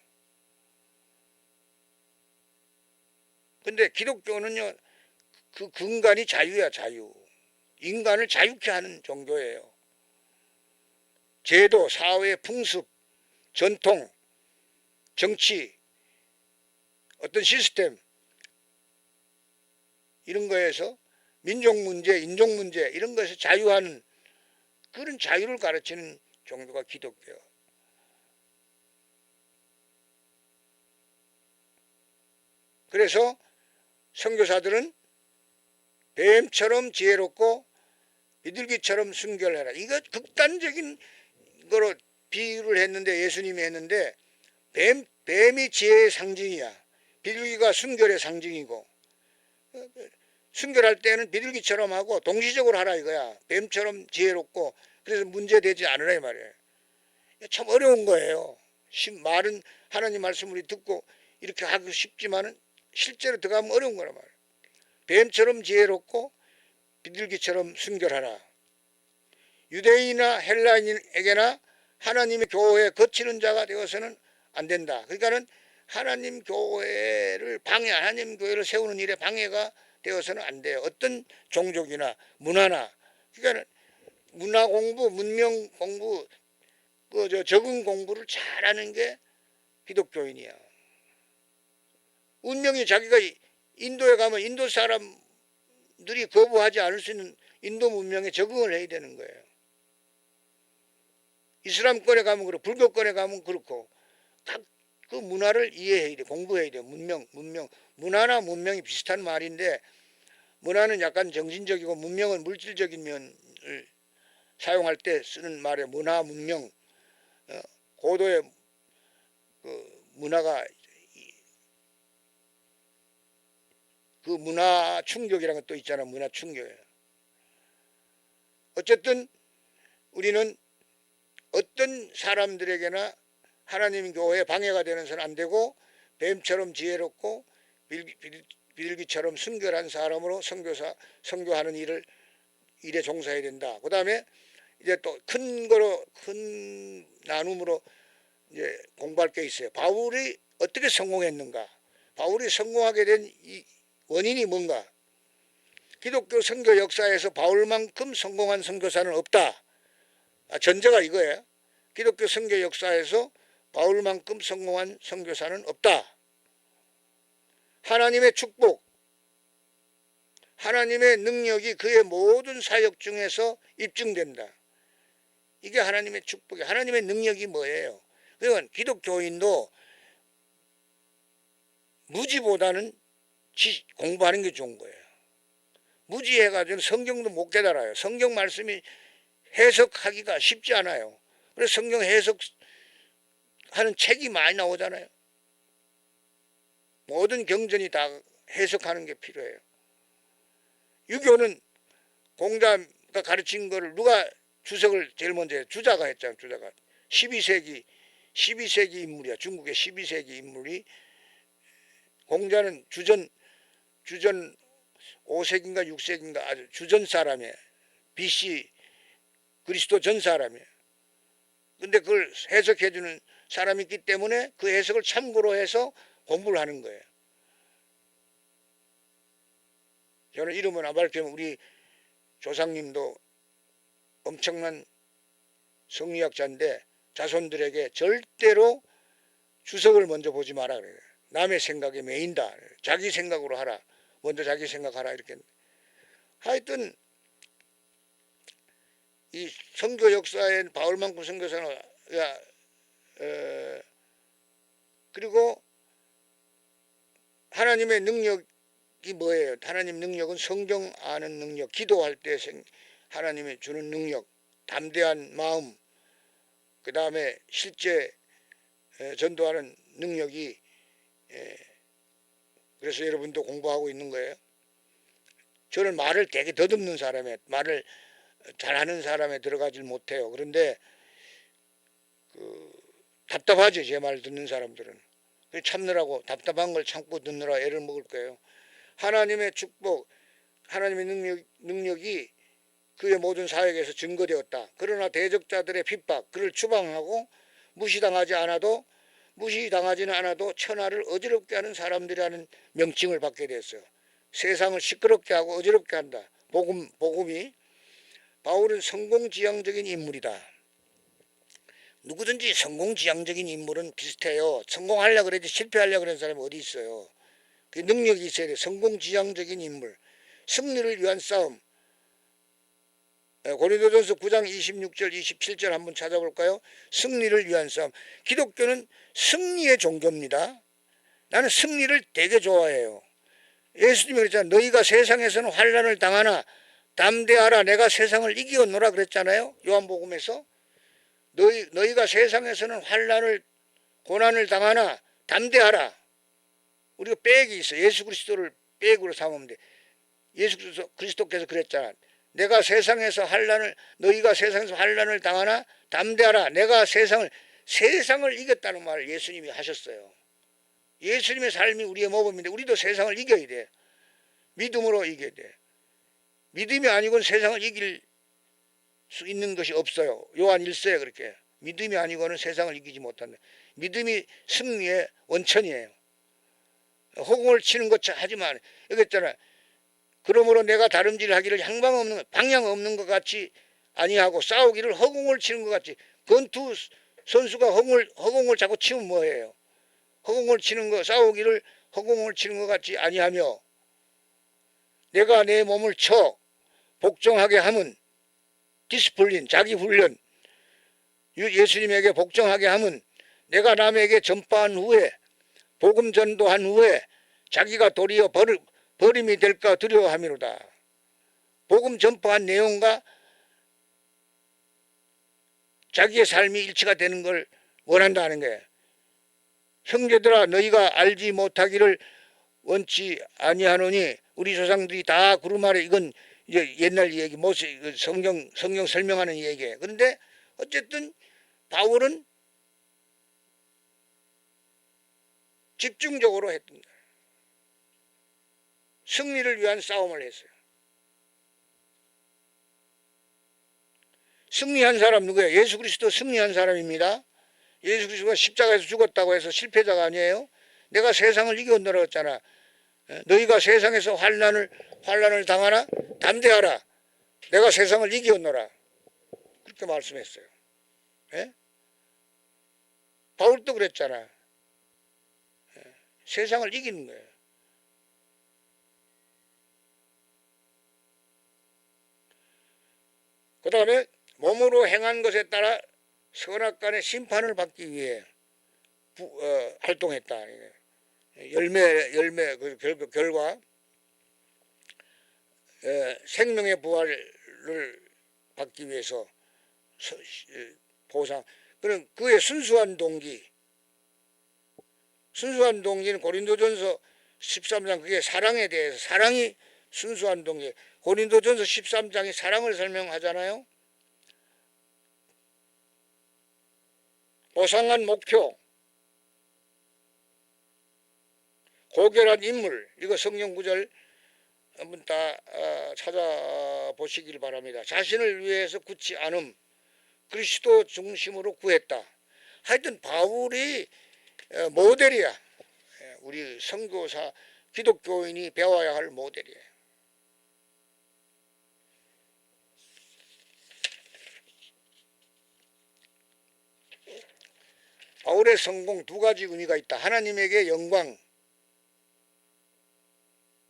근데 기독교는요, 그 근간이 자유야, 자유. 인간을 자유케 하는 종교예요. 제도, 사회, 풍습, 전통, 정치, 어떤 시스템 이런 거에서 민족 문제, 인종 문제 이런 것에서 자유하는 그런 자유를 가르치는 종교가 기독교예요. 그래서 선교사들은 뱀처럼 지혜롭고 비둘기처럼 순결해라. 이거 극단적인 거로 비유를 했는데 예수님이 했는데 뱀이 지혜의 상징이야. 비둘기가 순결의 상징이고 순결할 때는 비둘기처럼 하고 동시적으로 하라 이거야. 뱀처럼 지혜롭고 그래서 문제되지 않으라 이 말이에요. 참 어려운 거예요. 말은 하나님 말씀을 우리 듣고 이렇게 하기 쉽지만은 실제로 들어가면 어려운 거란 말이에요. 뱀처럼 지혜롭고 비둘기처럼 순결하라. 유대인이나 헬라인에게나 하나님의 교회에 거치는 자가 되어서는 안 된다. 그러니까는 하나님 교회를 하나님 교회를 세우는 일에 방해가 되어서는 안 돼요. 어떤 종족이나 문화나. 그러니까 문화 공부, 문명 공부, 적응 공부를 잘하는 게 기독교인이야. 운명이 자기가 인도에 가면 인도 사람들이 거부하지 않을 수 있는 인도 문명에 적응을 해야 되는 거예요. 이슬람권에 가면 그렇고 불교권에 가면 그렇고 각 그 문화를 이해해야 돼. 공부해야 돼. 문화나 문명이 비슷한 말인데 문화는 약간 정신적이고 문명은 물질적인 면을 사용할 때 쓰는 말에 문화, 문명, 고도의 그 문화가 그 문화 충격이라는 것도 있잖아. 문화 충격. 어쨌든 우리는 어떤 사람들에게나 하나님 교회에 방해가 되는 사람 안 되고 뱀처럼 지혜롭고 비둘기처럼 순결한 사람으로 선교하는 일에 종사해야 된다. 그 다음에 이제 또 큰 나눔으로 이제 공부할 게 있어요. 바울이 어떻게 성공했는가? 바울이 성공하게 된 이 원인이 뭔가? 기독교 선교 역사에서 바울만큼 성공한 선교사는 없다. 전제가 이거예요. 기독교 선교 역사에서 바울만큼 성공한 선교사는 없다. 하나님의 축복, 하나님의 능력이 그의 모든 사역 중에서 입증된다. 이게 하나님의 축복이에요. 하나님의 능력이 뭐예요? 그러니까 기독교인도 무지보다는 공부하는 게 좋은 거예요. 무지해가지고 성경도 못 깨달아요. 성경 말씀이 해석하기가 쉽지 않아요. 그래서 성경 해석하는 책이 많이 나오잖아요. 모든 경전이 다 해석하는 게 필요해요. 유교는 공자가 가르친 거를 누가 주석을 제일 먼저 해요? 주자가 했잖아요. 주자가 12세기 인물이야. 중국의 12세기 인물이 공자는 주전 5세기인가 6세기인가 아주 주전 사람이에요. BC 그리스도 전 사람이에요. 근데 그걸 해석해주는 사람이 있기 때문에 그 해석을 참고로 해서 공부를 하는 거예요. 저는 이름은 안 밝히면 우리 조상님도 엄청난 성리학자인데 자손들에게 절대로 주석을 먼저 보지 마라 그래요. 남의 생각에 매인다. 자기 생각으로 하라. 먼저 자기 생각하라 이렇게. 하여튼 이 선교 역사엔 바울만큼 선교사는 그리고 하나님의 능력이 뭐예요? 하나님 능력은 성경 아는 능력, 기도할 때 하나님이 주는 능력, 담대한 마음, 그 다음에 실제 전도하는 능력이, 그래서 여러분도 공부하고 있는 거예요. 저는 말을 되게 더듬는 사람에, 말을 잘하는 사람에 들어가질 못해요. 그런데 답답하죠, 제 말 듣는 사람들은. 참느라고, 답답한 걸 참고 듣느라 애를 먹을 거예요. 하나님의 축복, 하나님의 능력이 그의 모든 사역에서 증거되었다. 그러나 대적자들의 핍박, 그를 추방하고 무시당하지는 않아도 천하를 어지럽게 하는 사람들이라는 명칭을 받게 됐어요. 세상을 시끄럽게 하고 어지럽게 한다. 복음이. 바울은 성공지향적인 인물이다. 누구든지 성공지향적인 인물은 비슷해요. 성공하려고 그러지 실패하려고 그러는 사람이 어디 있어요. 그 능력이 있어야 돼. 성공지향적인 인물. 승리를 위한 싸움. 고린도전서 9장 26절 27절 한번 찾아볼까요? 승리를 위한 싸움. 기독교는 승리의 종교입니다. 나는 승리를 되게 좋아해요. 예수님이 그랬잖아요. 너희가 세상에서는 환난을 당하나 담대하라 내가 세상을 이기었노라 그랬잖아요. 요한복음에서. 너희가 세상에서는 고난을 당하나 담대하라. 우리가 백이 있어. 예수 그리스도를 백으로 삼으면 돼. 예수 그리스도께서 그랬잖아. 너희가 세상에서 환난을 당하나 담대하라. 내가 세상을 이겼다는 말을 예수님이 하셨어요. 예수님의 삶이 우리의 모범인데 우리도 세상을 이겨야 돼. 믿음으로 이겨야 돼. 믿음이 아니고는 세상을 이길 수 있는 것이 없어요. 요한 1서에 그렇게. 믿음이 아니고는 세상을 이기지 못한다. 믿음이 승리의 원천이에요. 허공을 치는 것 하지만 여기 있잖아. 그러므로 내가 다름질하기를 방향 없는 것 같이 아니하고 싸우기를 허공을 치는 것 같이. 권투 선수가 허공을 자꾸 치면 뭐예요? 싸우기를 허공을 치는 것 같이 아니하며 내가 내 몸을 쳐 복종하게 함은 디스플린, 자기 훈련, 예수님에게 복종하게 함은 내가 남에게 전파한 후에 복음 전도한 후에 자기가 도리어 버림이 될까 두려워함이로다. 복음 전파한 내용과 자기의 삶이 일치가 되는 걸 원한다는 거예요. 형제들아 너희가 알지 못하기를 원치 아니하노니 우리 조상들이 다 구름 아래. 이건 이제 옛날 얘기, 성경 설명하는 얘기예요. 그런데 어쨌든 바울은 집중적으로 했던 거예요. 승리를 위한 싸움을 했어요. 승리한 사람 누구예요? 예수 그리스도 승리한 사람입니다. 예수 그리스도가 십자가에서 죽었다고 해서 실패자가 아니에요. 내가 세상을 이겼노라 했잖아. 너희가 세상에서 환난을 당하나 담대하라. 내가 세상을 이겼노라. 그렇게 말씀했어요. 예? 바울도 그랬잖아. 세상을 이기는 거예요. 그 다음에 몸으로 행한 것에 따라 선악간의 심판을 받기 위해 활동했다. 열매 그 결과 생명의 부활을 받기 위해서 보상. 그는 그의 순수한 동기는 고린도전서 13장 그게 사랑에 대해서 사랑이 순수한 동기. 고린도전서 13장이 사랑을 설명하잖아요. 보상한 목표, 고결한 인물. 이거 성경 구절 한번 다 찾아보시길 바랍니다. 자신을 위해서 굳지 않음, 그리스도 중심으로 구했다. 하여튼 바울이 모델이야. 우리 선교사 기독교인이 배워야 할 모델이에요. 바울의 성공 두 가지 의미가 있다. 하나님에게 영광.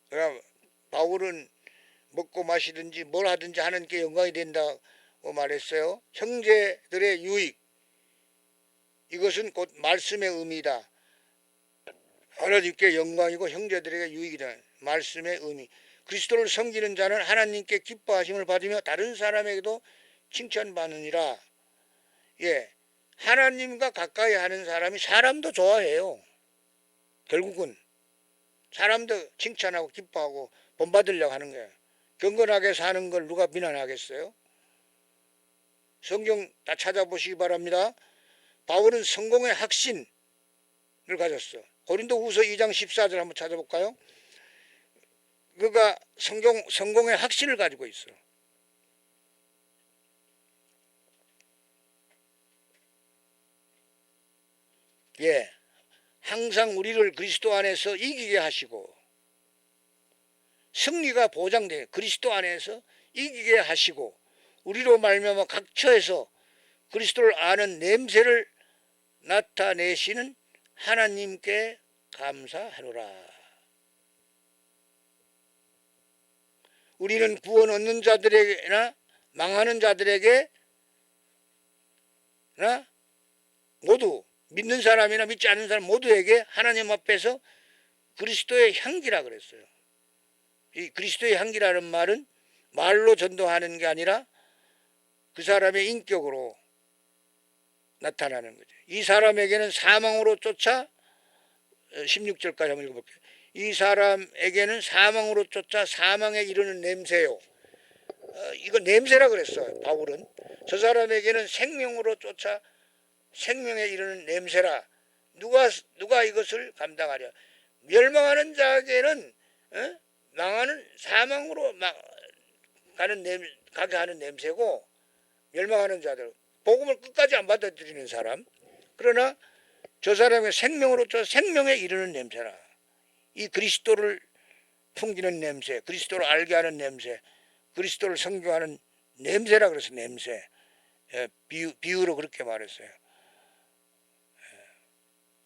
그럼 바울은 먹고 마시든지 뭘 하든지 하나님께 영광이 된다. 뭐 말했어요? 형제들의 유익, 이것은 곧 말씀의 의미다. 하나님께 영광이고 형제들에게 유익이다. 말씀의 의미. 그리스도를 섬기는 자는 하나님께 기뻐하심을 받으며 다른 사람에게도 칭찬받느니라. 예, 하나님과 가까이 하는 사람이 사람도 좋아해요. 결국은 사람도 칭찬하고 기뻐하고 본받으려고 하는 거예요. 경건하게 사는 걸 누가 비난하겠어요? 성경 다 찾아보시기 바랍니다. 바울은 성공의 확신을 가졌어. 고린도후서 2장 14절 한번 찾아볼까요? 그가 성공의 확신을 가지고 있어. 예, 항상 우리를 그리스도 안에서 이기게 하시고 승리가 보장돼. 그리스도 안에서 이기게 하시고 우리로 말미암아 각 처에서 그리스도를 아는 냄새를 나타내시는 하나님께 감사하노라. 우리는 구원 얻는 자들에게나 망하는 자들에게나 모두 믿는 사람이나 믿지 않는 사람 모두에게 하나님 앞에서 그리스도의 향기라 그랬어요. 이 그리스도의 향기라는 말은 말로 전도하는 게 아니라 그 사람의 인격으로 나타나는 거죠. 이 사람에게는 사망으로 쫓아 16절까지 한번 읽어볼게요. 이 사람에게는 사망으로 쫓아 사망에 이르는 냄새요. 이거 냄새라 그랬어요. 바울은 저 사람에게는 생명으로 쫓아 생명에 이르는 냄새라. 누가 이것을 감당하랴. 멸망하는 자에게는 망하는 사망으로 가게 하는 냄새고, 멸망하는 자들 복음을 끝까지 안 받아들이는 사람, 그러나 저 사람의 생명으로 저 생명에 이르는 냄새라. 이 그리스도를 풍기는 냄새, 그리스도를 알게 하는 냄새, 그리스도를 선교하는 냄새라 그래서 냄새. 비유로 그렇게 말했어요.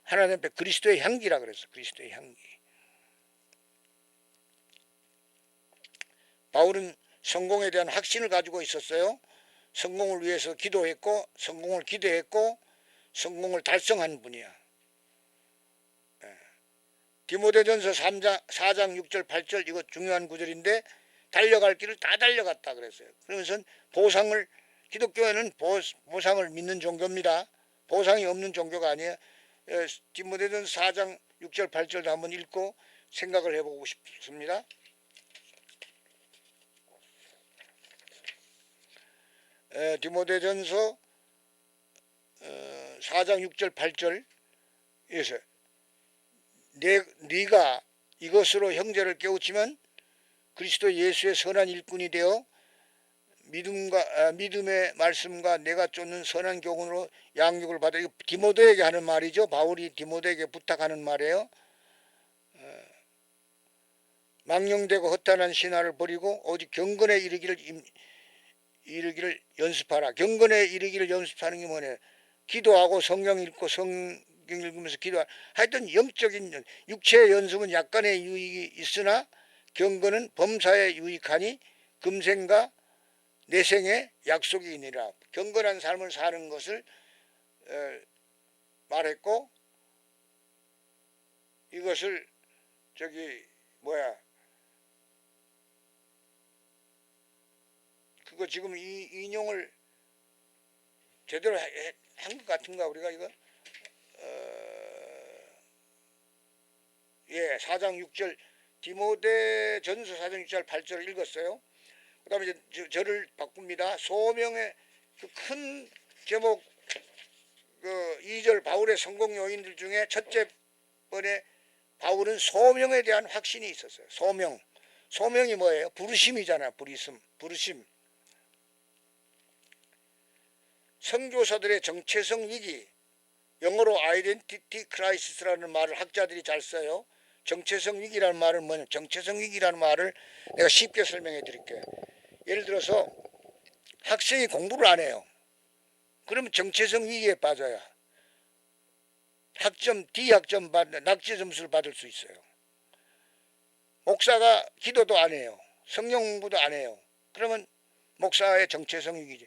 하나님 앞에 그리스도의 향기라 그랬어. 그리스도의 향기. 바울은 성공에 대한 확신을 가지고 있었어요. 성공을 위해서 기도했고 성공을 기대했고 성공을 달성한 분이야. 디모데전서 4장 6절 8절 이거 중요한 구절인데 달려갈 길을 다 달려갔다 그랬어요. 그러면서 보상을, 기독교에는 보상을 믿는 종교입니다. 보상이 없는 종교가 아니에요. 디모데전서 4장 6절 8절도 한번 읽고 생각을 해보고 싶습니다. 디모데전서 4장 6절 8절에서 네가 이것으로 형제를 깨우치면 그리스도 예수의 선한 일꾼이 되어 믿음의 말씀과 내가 쫓는 선한 교훈으로 양육을 받아. 이거 디모데에게 하는 말이죠. 바울이 디모데에게 부탁하는 말이에요. 망령되고 허탄한 신화를 버리고 오직 경건에 이르기를 연습하라. 경건에 이르기를 연습하는 게 뭐냐? 기도하고 성경 읽고 성경 읽으면서 기도하라. 하여튼 영적인, 육체의 연습은 약간의 유익이 있으나 경건은 범사에 유익하니 금생과 내생에 약속이 있니라. 경건한 삶을 사는 것을 말했고, 이것을 그거 지금 이 인용을 제대로 한 것 같은가 우리가 이거? 4장 6절 디모데전서 4장 6절 8절을 읽었어요. 그 다음에 이제 저를 바꿉니다. 소명의 그 큰 제목 2절 바울의 성공 요인들 중에 첫째 번에 바울은 소명에 대한 확신이 있었어요. 소명이 뭐예요? 부르심이잖아. 부르심. 선교사들의 정체성 위기, 영어로 아이덴티티 크라이시스라는 말을 학자들이 잘 써요. 정체성 위기라는 말은 뭐냐? 정체성 위기라는 말을 내가 쉽게 설명해 드릴게요. 예를 들어서 학생이 공부를 안 해요. 그러면 정체성 위기에 빠져야 D학점 낙제 점수를 받을 수 있어요. 목사가 기도도 안 해요. 성경 공부도 안 해요. 그러면 목사의 정체성 위기지.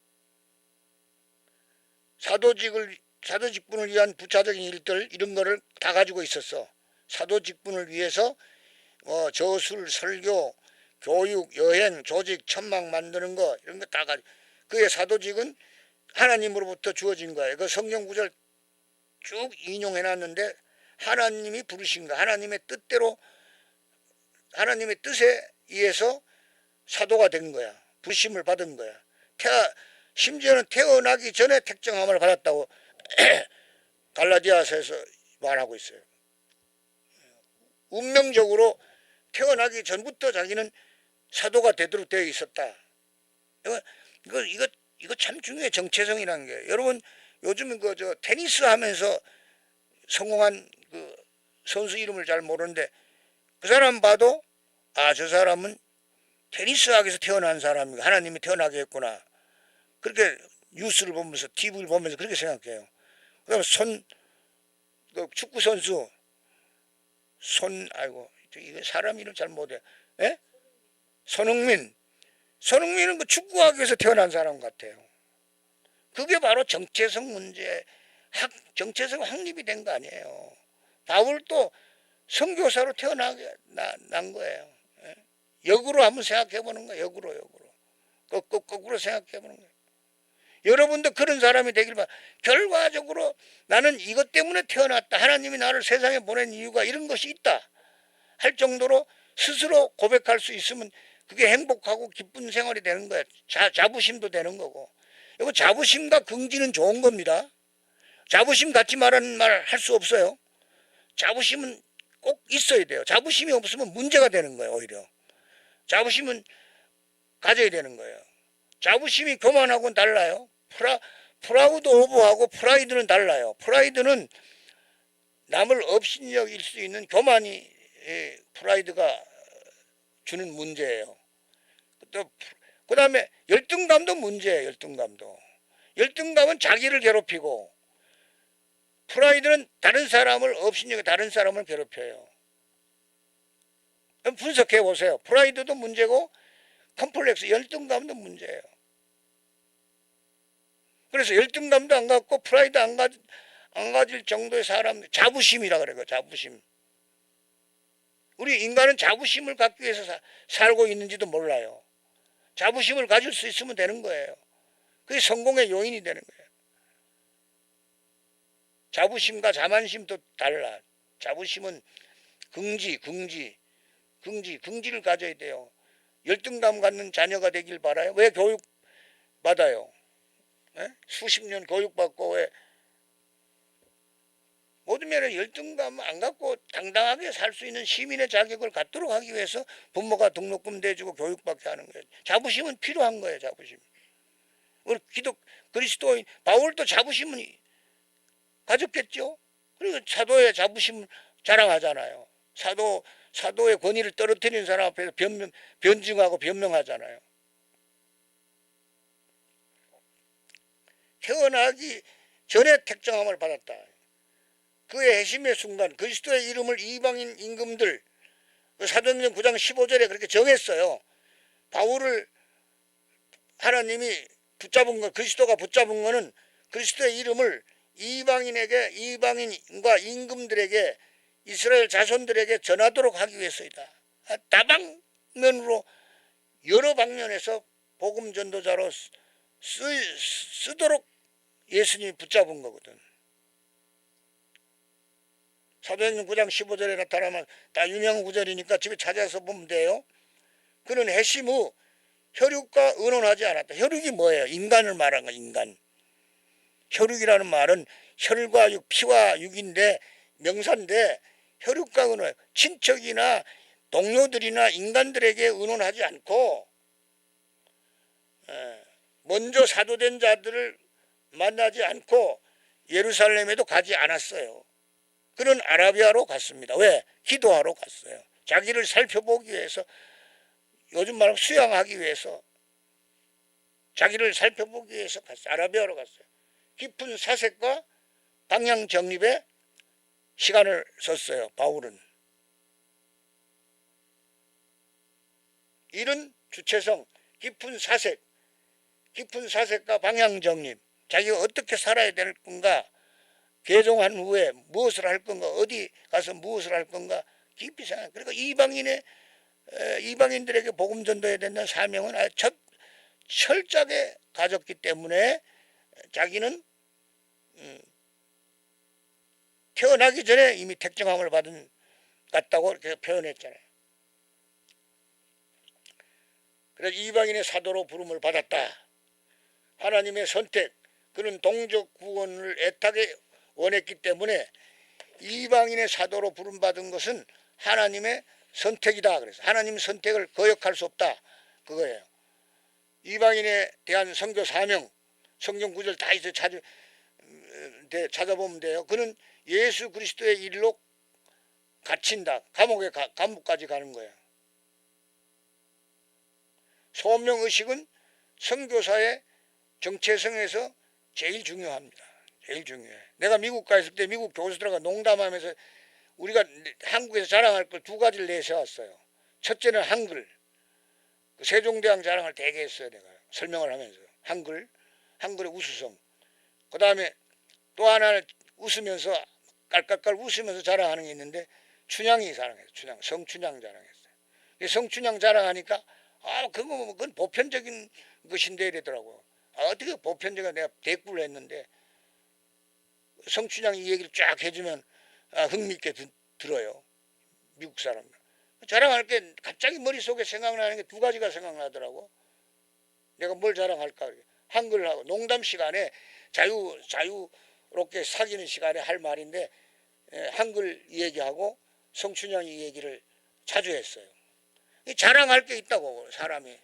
사도직분을 위한 부차적인 일들 이런 거를 다 가지고 있었어. 사도직분을 위해서 저술, 설교, 교육, 여행, 조직, 천막 만드는 거 이런 거 다 가지고 그의 사도직은 하나님으로부터 주어진 거예요. 그 성경 구절 쭉 인용해놨는데 하나님이 부르신 거, 하나님의 뜻대로 하나님의 뜻에 의해서 사도가 된 거야. 부심을 받은 거야. 심지어는 태어나기 전에 택정함을 받았다고 갈라디아서에서 말하고 있어요. 운명적으로 태어나기 전부터 자기는 사도가 되도록 되어 있었다. 이거 참 중요해. 정체성이라는 게. 여러분 요즘 테니스 하면서 성공한 그 선수 이름을 잘 모르는데 그 사람 봐도 저 사람은 테니스학에서 태어난 사람이고 하나님이 태어나게 했구나. 그렇게 뉴스를 보면서 TV를 보면서 그렇게 생각해요. 그다음에 그 축구 선수 이거 사람 이름 잘 못해. 예? 손흥민은 그 축구학에서 태어난 사람 같아요. 그게 바로 정체성 문제, 정체성 확립이 된 거 아니에요. 바울도 선교사로 태어난 거예요. 예? 역으로 한번 생각해 보는 거예요. 역으로. 거꾸로 생각해 보는 거예요. 여러분도 그런 사람이 되길 바랍니다. 결과적으로 나는 이것 때문에 태어났다. 하나님이 나를 세상에 보낸 이유가 이런 것이 있다. 할 정도로 스스로 고백할 수 있으면 그게 행복하고 기쁜 생활이 되는 거예요. 자부심도 되는 거고. 이거 자부심과 긍지는 좋은 겁니다. 자부심 갖지 말라는 말 할 수 없어요. 자부심은 꼭 있어야 돼요. 자부심이 없으면 문제가 되는 거예요. 오히려. 자부심은 가져야 되는 거예요. 자부심이 교만하고는 달라요. 프라우드 오버하고 프라이드는 달라요. 프라이드는 남을 업신여길 수 있는 교만이 프라이드가 주는 문제예요. 그 다음에 열등감도 문제예요. 열등감은 자기를 괴롭히고 프라이드는 다른 사람을 업신여겨 다른 사람을 괴롭혀요. 분석해 보세요. 프라이드도 문제고 컴플렉스 열등감도 문제예요. 그래서 열등감도 안 갖고 프라이드 안 가질 정도의 사람 자부심이라 그래요. 자부심. 우리 인간은 자부심을 갖기 위해서 살고 있는지도 몰라요. 자부심을 가질 수 있으면 되는 거예요. 그게 성공의 요인이 되는 거예요. 자부심과 자만심도 달라. 자부심은 긍지를 가져야 돼요. 열등감 갖는 자녀가 되길 바라요. 왜 교육 받아요? 수십 년 교육받고 왜 모든 면에 열등감 안 갖고 당당하게 살 수 있는 시민의 자격을 갖도록 하기 위해서 부모가 등록금 대주고 교육받게 하는 거예요. 자부심은 필요한 거예요. 자부심. 우리 그리스도인 바울도 자부심은 가졌겠죠. 그리고 사도의 자부심을 자랑하잖아요. 사도의 권위를 떨어뜨리는 사람 앞에서 변증하고 변명하잖아요. 태어나기 전에 택정함을 받았다. 그의 회심의 순간 그리스도의 이름을 이방인 임금들 사도행전 9장 15절에 그렇게 정했어요. 바울을 하나님이 그리스도가 붙잡은 거는 그리스도의 이름을 이방인과 임금들에게 이스라엘 자손들에게 전하도록 하기 위해서이다. 다방면으로 여러 방면에서 복음 전도자로 쓰도록 예수님이 붙잡은 거거든. 사도행전 9장 15절에 나타나면 다 유명한 구절이니까 집에 찾아서 보면 돼요. 그는 회심 후 혈육과 의논하지 않았다. 혈육이 뭐예요? 인간을 말한 거 인간. 혈육이라는 말은 혈과 육, 피와 육인데 명사인데 혈육과 의논, 친척이나 동료들이나 인간들에게 의논하지 않고 먼저 사도된 자들을 만나지 않고 예루살렘에도 가지 않았어요. 그는 아라비아로 갔습니다. 왜? 기도하러 갔어요. 자기를 살펴보기 위해서 요즘 말하면 수양하기 위해서 자기를 살펴보기 위해서 갔어요. 아라비아로 갔어요. 깊은 사색과 방향 정립에 시간을 썼어요. 바울은. 이런 주체성, 깊은 사색과 방향 정립. 자기가 어떻게 살아야 될 건가, 개종한 후에 무엇을 할 건가, 어디 가서 무엇을 할 건가 깊이 생각. 그러니까 이방인들에게 복음 전도해야 된다는 사명은 철저하게 가졌기 때문에 자기는 태어나기 전에 이미 택정함을 받은 같다고 이렇게 표현했잖아요. 그래서 이방인의 사도로 부름을 받았다. 하나님의 선택, 그는 동족 구원을 애타게 원했기 때문에 이방인의 사도로 부름받은 것은 하나님의 선택이다. 그래서 하나님 선택을 거역할 수 없다. 그거예요. 이방인에 대한 선교 사명, 성경 구절 다 있어 찾아보면 돼요. 그는 예수 그리스도의 일로 갇힌다. 감옥까지 가는 거예요. 소명의식은 선교사의 정체성에서 제일 중요합니다. 제일 중요해. 내가 미국 가 있을 때 미국 교수들하고 농담하면서 우리가 한국에서 자랑할 걸 두 가지를 내세웠어요. 첫째는 한글. 세종대왕 자랑을 되게 했어요. 내가 설명을 하면서. 한글의 우수성. 그 다음에 또 하나는 웃으면서 깔깔깔 웃으면서 자랑하는 게 있는데 춘향이 자랑했어요. 성춘향 자랑했어요. 성춘향 자랑하니까 그건 보편적인 것인데 이러더라고요. 어떻게 보편적인, 내가 대꾸를 했는데 성춘향 이 얘기를 쫙 해주면 흥미있게 들어요. 미국 사람들. 자랑할 게 갑자기 머릿속에 생각나는 게 두 가지가 생각나더라고. 내가 뭘 자랑할까. 한글하고 농담 시간에 자유롭게 사귀는 시간에 할 말인데 한글 얘기하고 성춘향 이 얘기를 자주 했어요. 자랑할 게 있다고 사람이.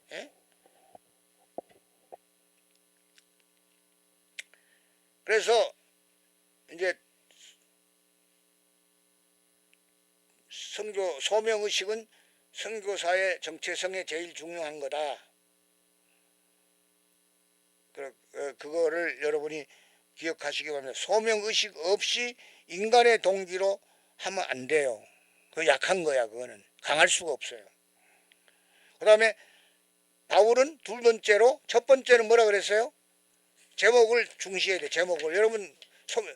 그래서 이제 소명의식은 선교사의 정체성에 제일 중요한 거다. 그거를 여러분이 기억하시기 바랍니다. 소명의식 없이 인간의 동기로 하면 안 돼요. 그거 약한 거야. 그거는 강할 수가 없어요. 그 다음에 바울은 두 번째로, 첫 번째는 뭐라 그랬어요? 제목을 중시해야 돼. 제목을. 여러분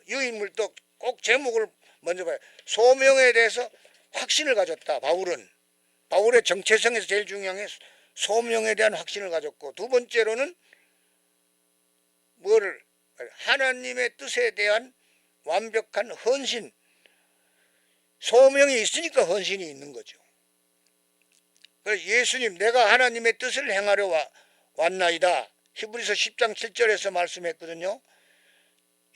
유인물도 꼭 제목을 먼저 봐요. 소명에 대해서 확신을 가졌다. 바울의 정체성에서 제일 중요한 게 소명에 대한 확신을 가졌고, 두 번째로는 하나님의 뜻에 대한 완벽한 헌신. 소명이 있으니까 헌신이 있는 거죠. 그래서 예수님, 내가 하나님의 뜻을 행하려 왔나이다. 히브리서 10장 7절에서 말씀했거든요.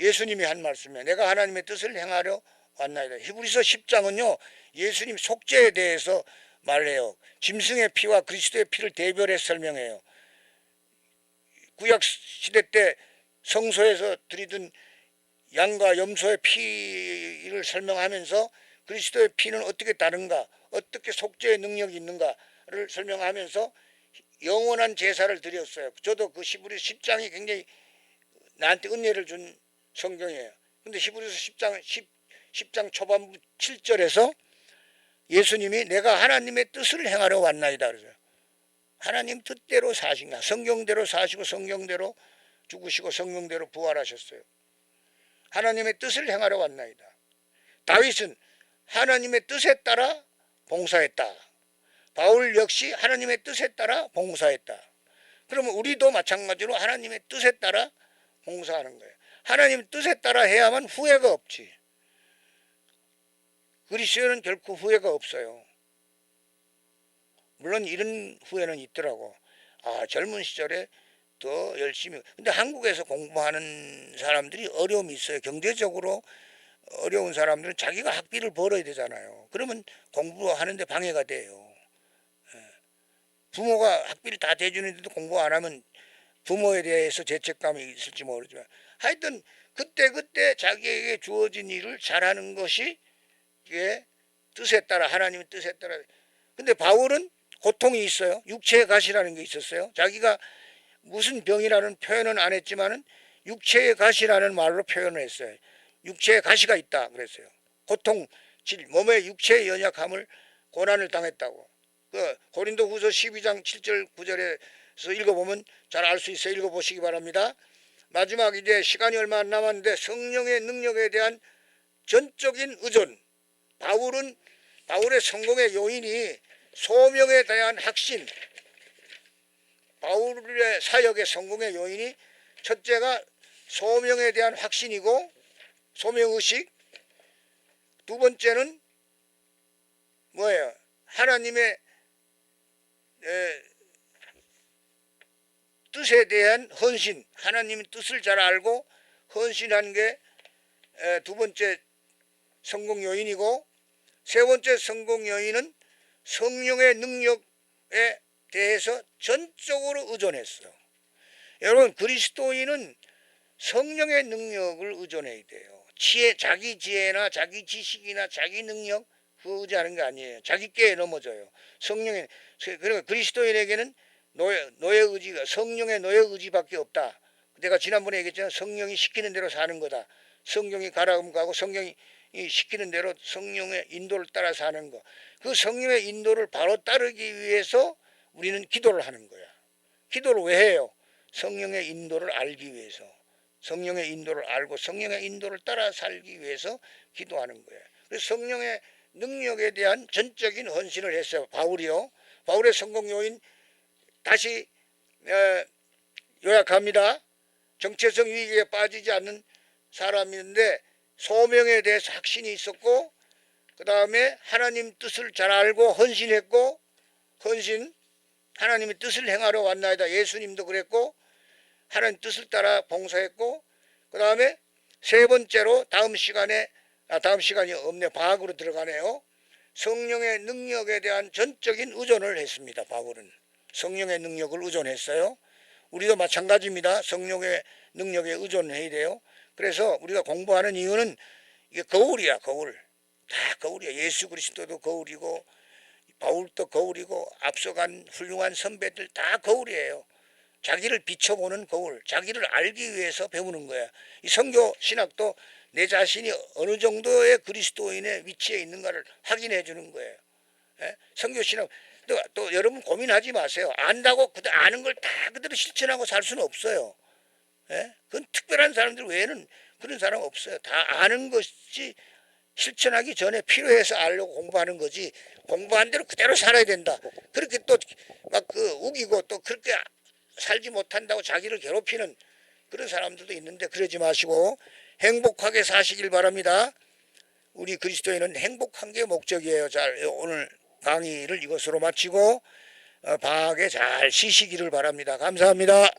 예수님이 한 말씀이에요. 내가 하나님의 뜻을 행하려 왔나이다. 히브리서 10장은요 예수님 속죄에 대해서 말해요. 짐승의 피와 그리스도의 피를 대별해 설명해요. 구약 시대 때 성소에서 드리던 양과 염소의 피를 설명하면서 그리스도의 피는 어떻게 다른가, 어떻게 속죄의 능력이 있는가를 설명하면서 영원한 제사를 드렸어요. 저도 그 히브리서 10장이 굉장히 나한테 은혜를 준 성경이에요. 근데 히브리서 10장 초반부 7절에서 예수님이 내가 하나님의 뜻을 행하러 왔나이다 그러죠. 하나님 뜻대로 사신다. 성경대로 사시고 성경대로 죽으시고 성경대로 부활하셨어요. 하나님의 뜻을 행하러 왔나이다. 다윗은 하나님의 뜻에 따라 봉사했다. 바울 역시 하나님의 뜻에 따라 봉사했다. 그러면 우리도 마찬가지로 하나님의 뜻에 따라 봉사하는 거예요. 하나님 뜻에 따라 해야만 후회가 없지. 그리스도는 결코 후회가 없어요. 물론 이런 후회는 있더라고. 젊은 시절에 더 열심히. 근데 한국에서 공부하는 사람들이 어려움이 있어요. 경제적으로 어려운 사람들은 자기가 학비를 벌어야 되잖아요. 그러면 공부하는데 방해가 돼요. 부모가 학비를 다 대주는데도 공부 안 하면 부모에 대해서 죄책감이 있을지 모르지만 하여튼 그때 자기에게 주어진 일을 잘하는 것이 뜻에 따라, 하나님의 뜻에 따라. 근데 바울은 고통이 있어요. 육체의 가시라는 게 있었어요. 자기가 무슨 병이라는 표현은 안 했지만은 육체의 가시라는 말로 표현을 했어요. 육체의 가시가 있다 그랬어요. 고통, 몸의 육체의 연약함을, 고난을 당했다고. 그 고린도후서 12장 7절 9절에서 읽어보면 잘 알 수 있어요. 읽어보시기 바랍니다. 마지막 이제 시간이 얼마 안 남았는데 성령의 능력에 대한 전적인 의존. 바울의 성공의 요인이 소명에 대한 확신. 바울의 사역의 성공의 요인이 첫째가 소명에 대한 확신이고 소명의식. 두 번째는 뭐예요? 하나님의 뜻에 대한 헌신. 하나님의 뜻을 잘 알고 헌신한 게 두 번째 성공 요인이고, 세 번째 성공 요인은 성령의 능력에 대해서 전적으로 의존했어. 여러분, 그리스도인은 성령의 능력을 의존해야 돼요. 자기 지혜나 자기 지식이나 자기 능력 그거 의지하는 게 아니에요. 자기 깨에 넘어져요. 그러니까 그리스도인에게는 노예 의지가, 성령의 노예 의지밖에 없다. 내가 지난번에 얘기했잖아요. 성령이 시키는 대로 사는 거다. 성령이 가라 하면 가고 성령이 시키는 대로 성령의 인도를 따라 사는 거. 그 성령의 인도를 바로 따르기 위해서 우리는 기도를 하는 거야. 기도를 왜 해요? 성령의 인도를 알기 위해서. 성령의 인도를 알고 성령의 인도를 따라 살기 위해서 기도하는 거예요. 그래서 성령의 능력에 대한 전적인 헌신을 했어요. 바울이요. 바울의 성공 요인 다시 요약합니다. 정체성 위기에 빠지지 않는 사람인데 소명에 대해서 확신이 있었고, 그 다음에 하나님 뜻을 잘 알고 헌신했고, 하나님의 뜻을 행하러 왔나이다. 예수님도 그랬고 하나님 뜻을 따라 봉사했고, 그 다음에 세 번째로 다음 시간이 없네. 방학으로 들어가네요. 성령의 능력에 대한 전적인 의존을 했습니다. 바울은 성령의 능력을 의존했어요. 우리도 마찬가지입니다. 성령의 능력에 의존해야 돼요. 그래서 우리가 공부하는 이유는 이게 거울이야. 거울. 다 거울이야. 예수 그리스도도 거울이고 바울도 거울이고 앞서간 훌륭한 선배들 다 거울이에요. 자기를 비춰보는 거울. 자기를 알기 위해서 배우는 거야. 이 선교 신학도 내 자신이 어느 정도의 그리스도인의 위치에 있는가를 확인해 주는 거예요. 선교 신학 또 여러분 고민하지 마세요. 안다고 아는 걸 다 그대로 실천하고 살 수는 없어요. 그건 특별한 사람들 외에는 그런 사람 없어요. 다 아는 것이 실천하기 전에 필요해서 알려고 공부하는 거지, 공부한 대로 그대로 살아야 된다. 그렇게 또 막 우기고 또 그렇게 살지 못한다고 자기를 괴롭히는 그런 사람들도 있는데 그러지 마시고 행복하게 사시길 바랍니다. 우리 그리스도인은 행복한 게 목적이에요. 오늘 강의를 이것으로 마치고 방학에 잘 쉬시기를 바랍니다. 감사합니다.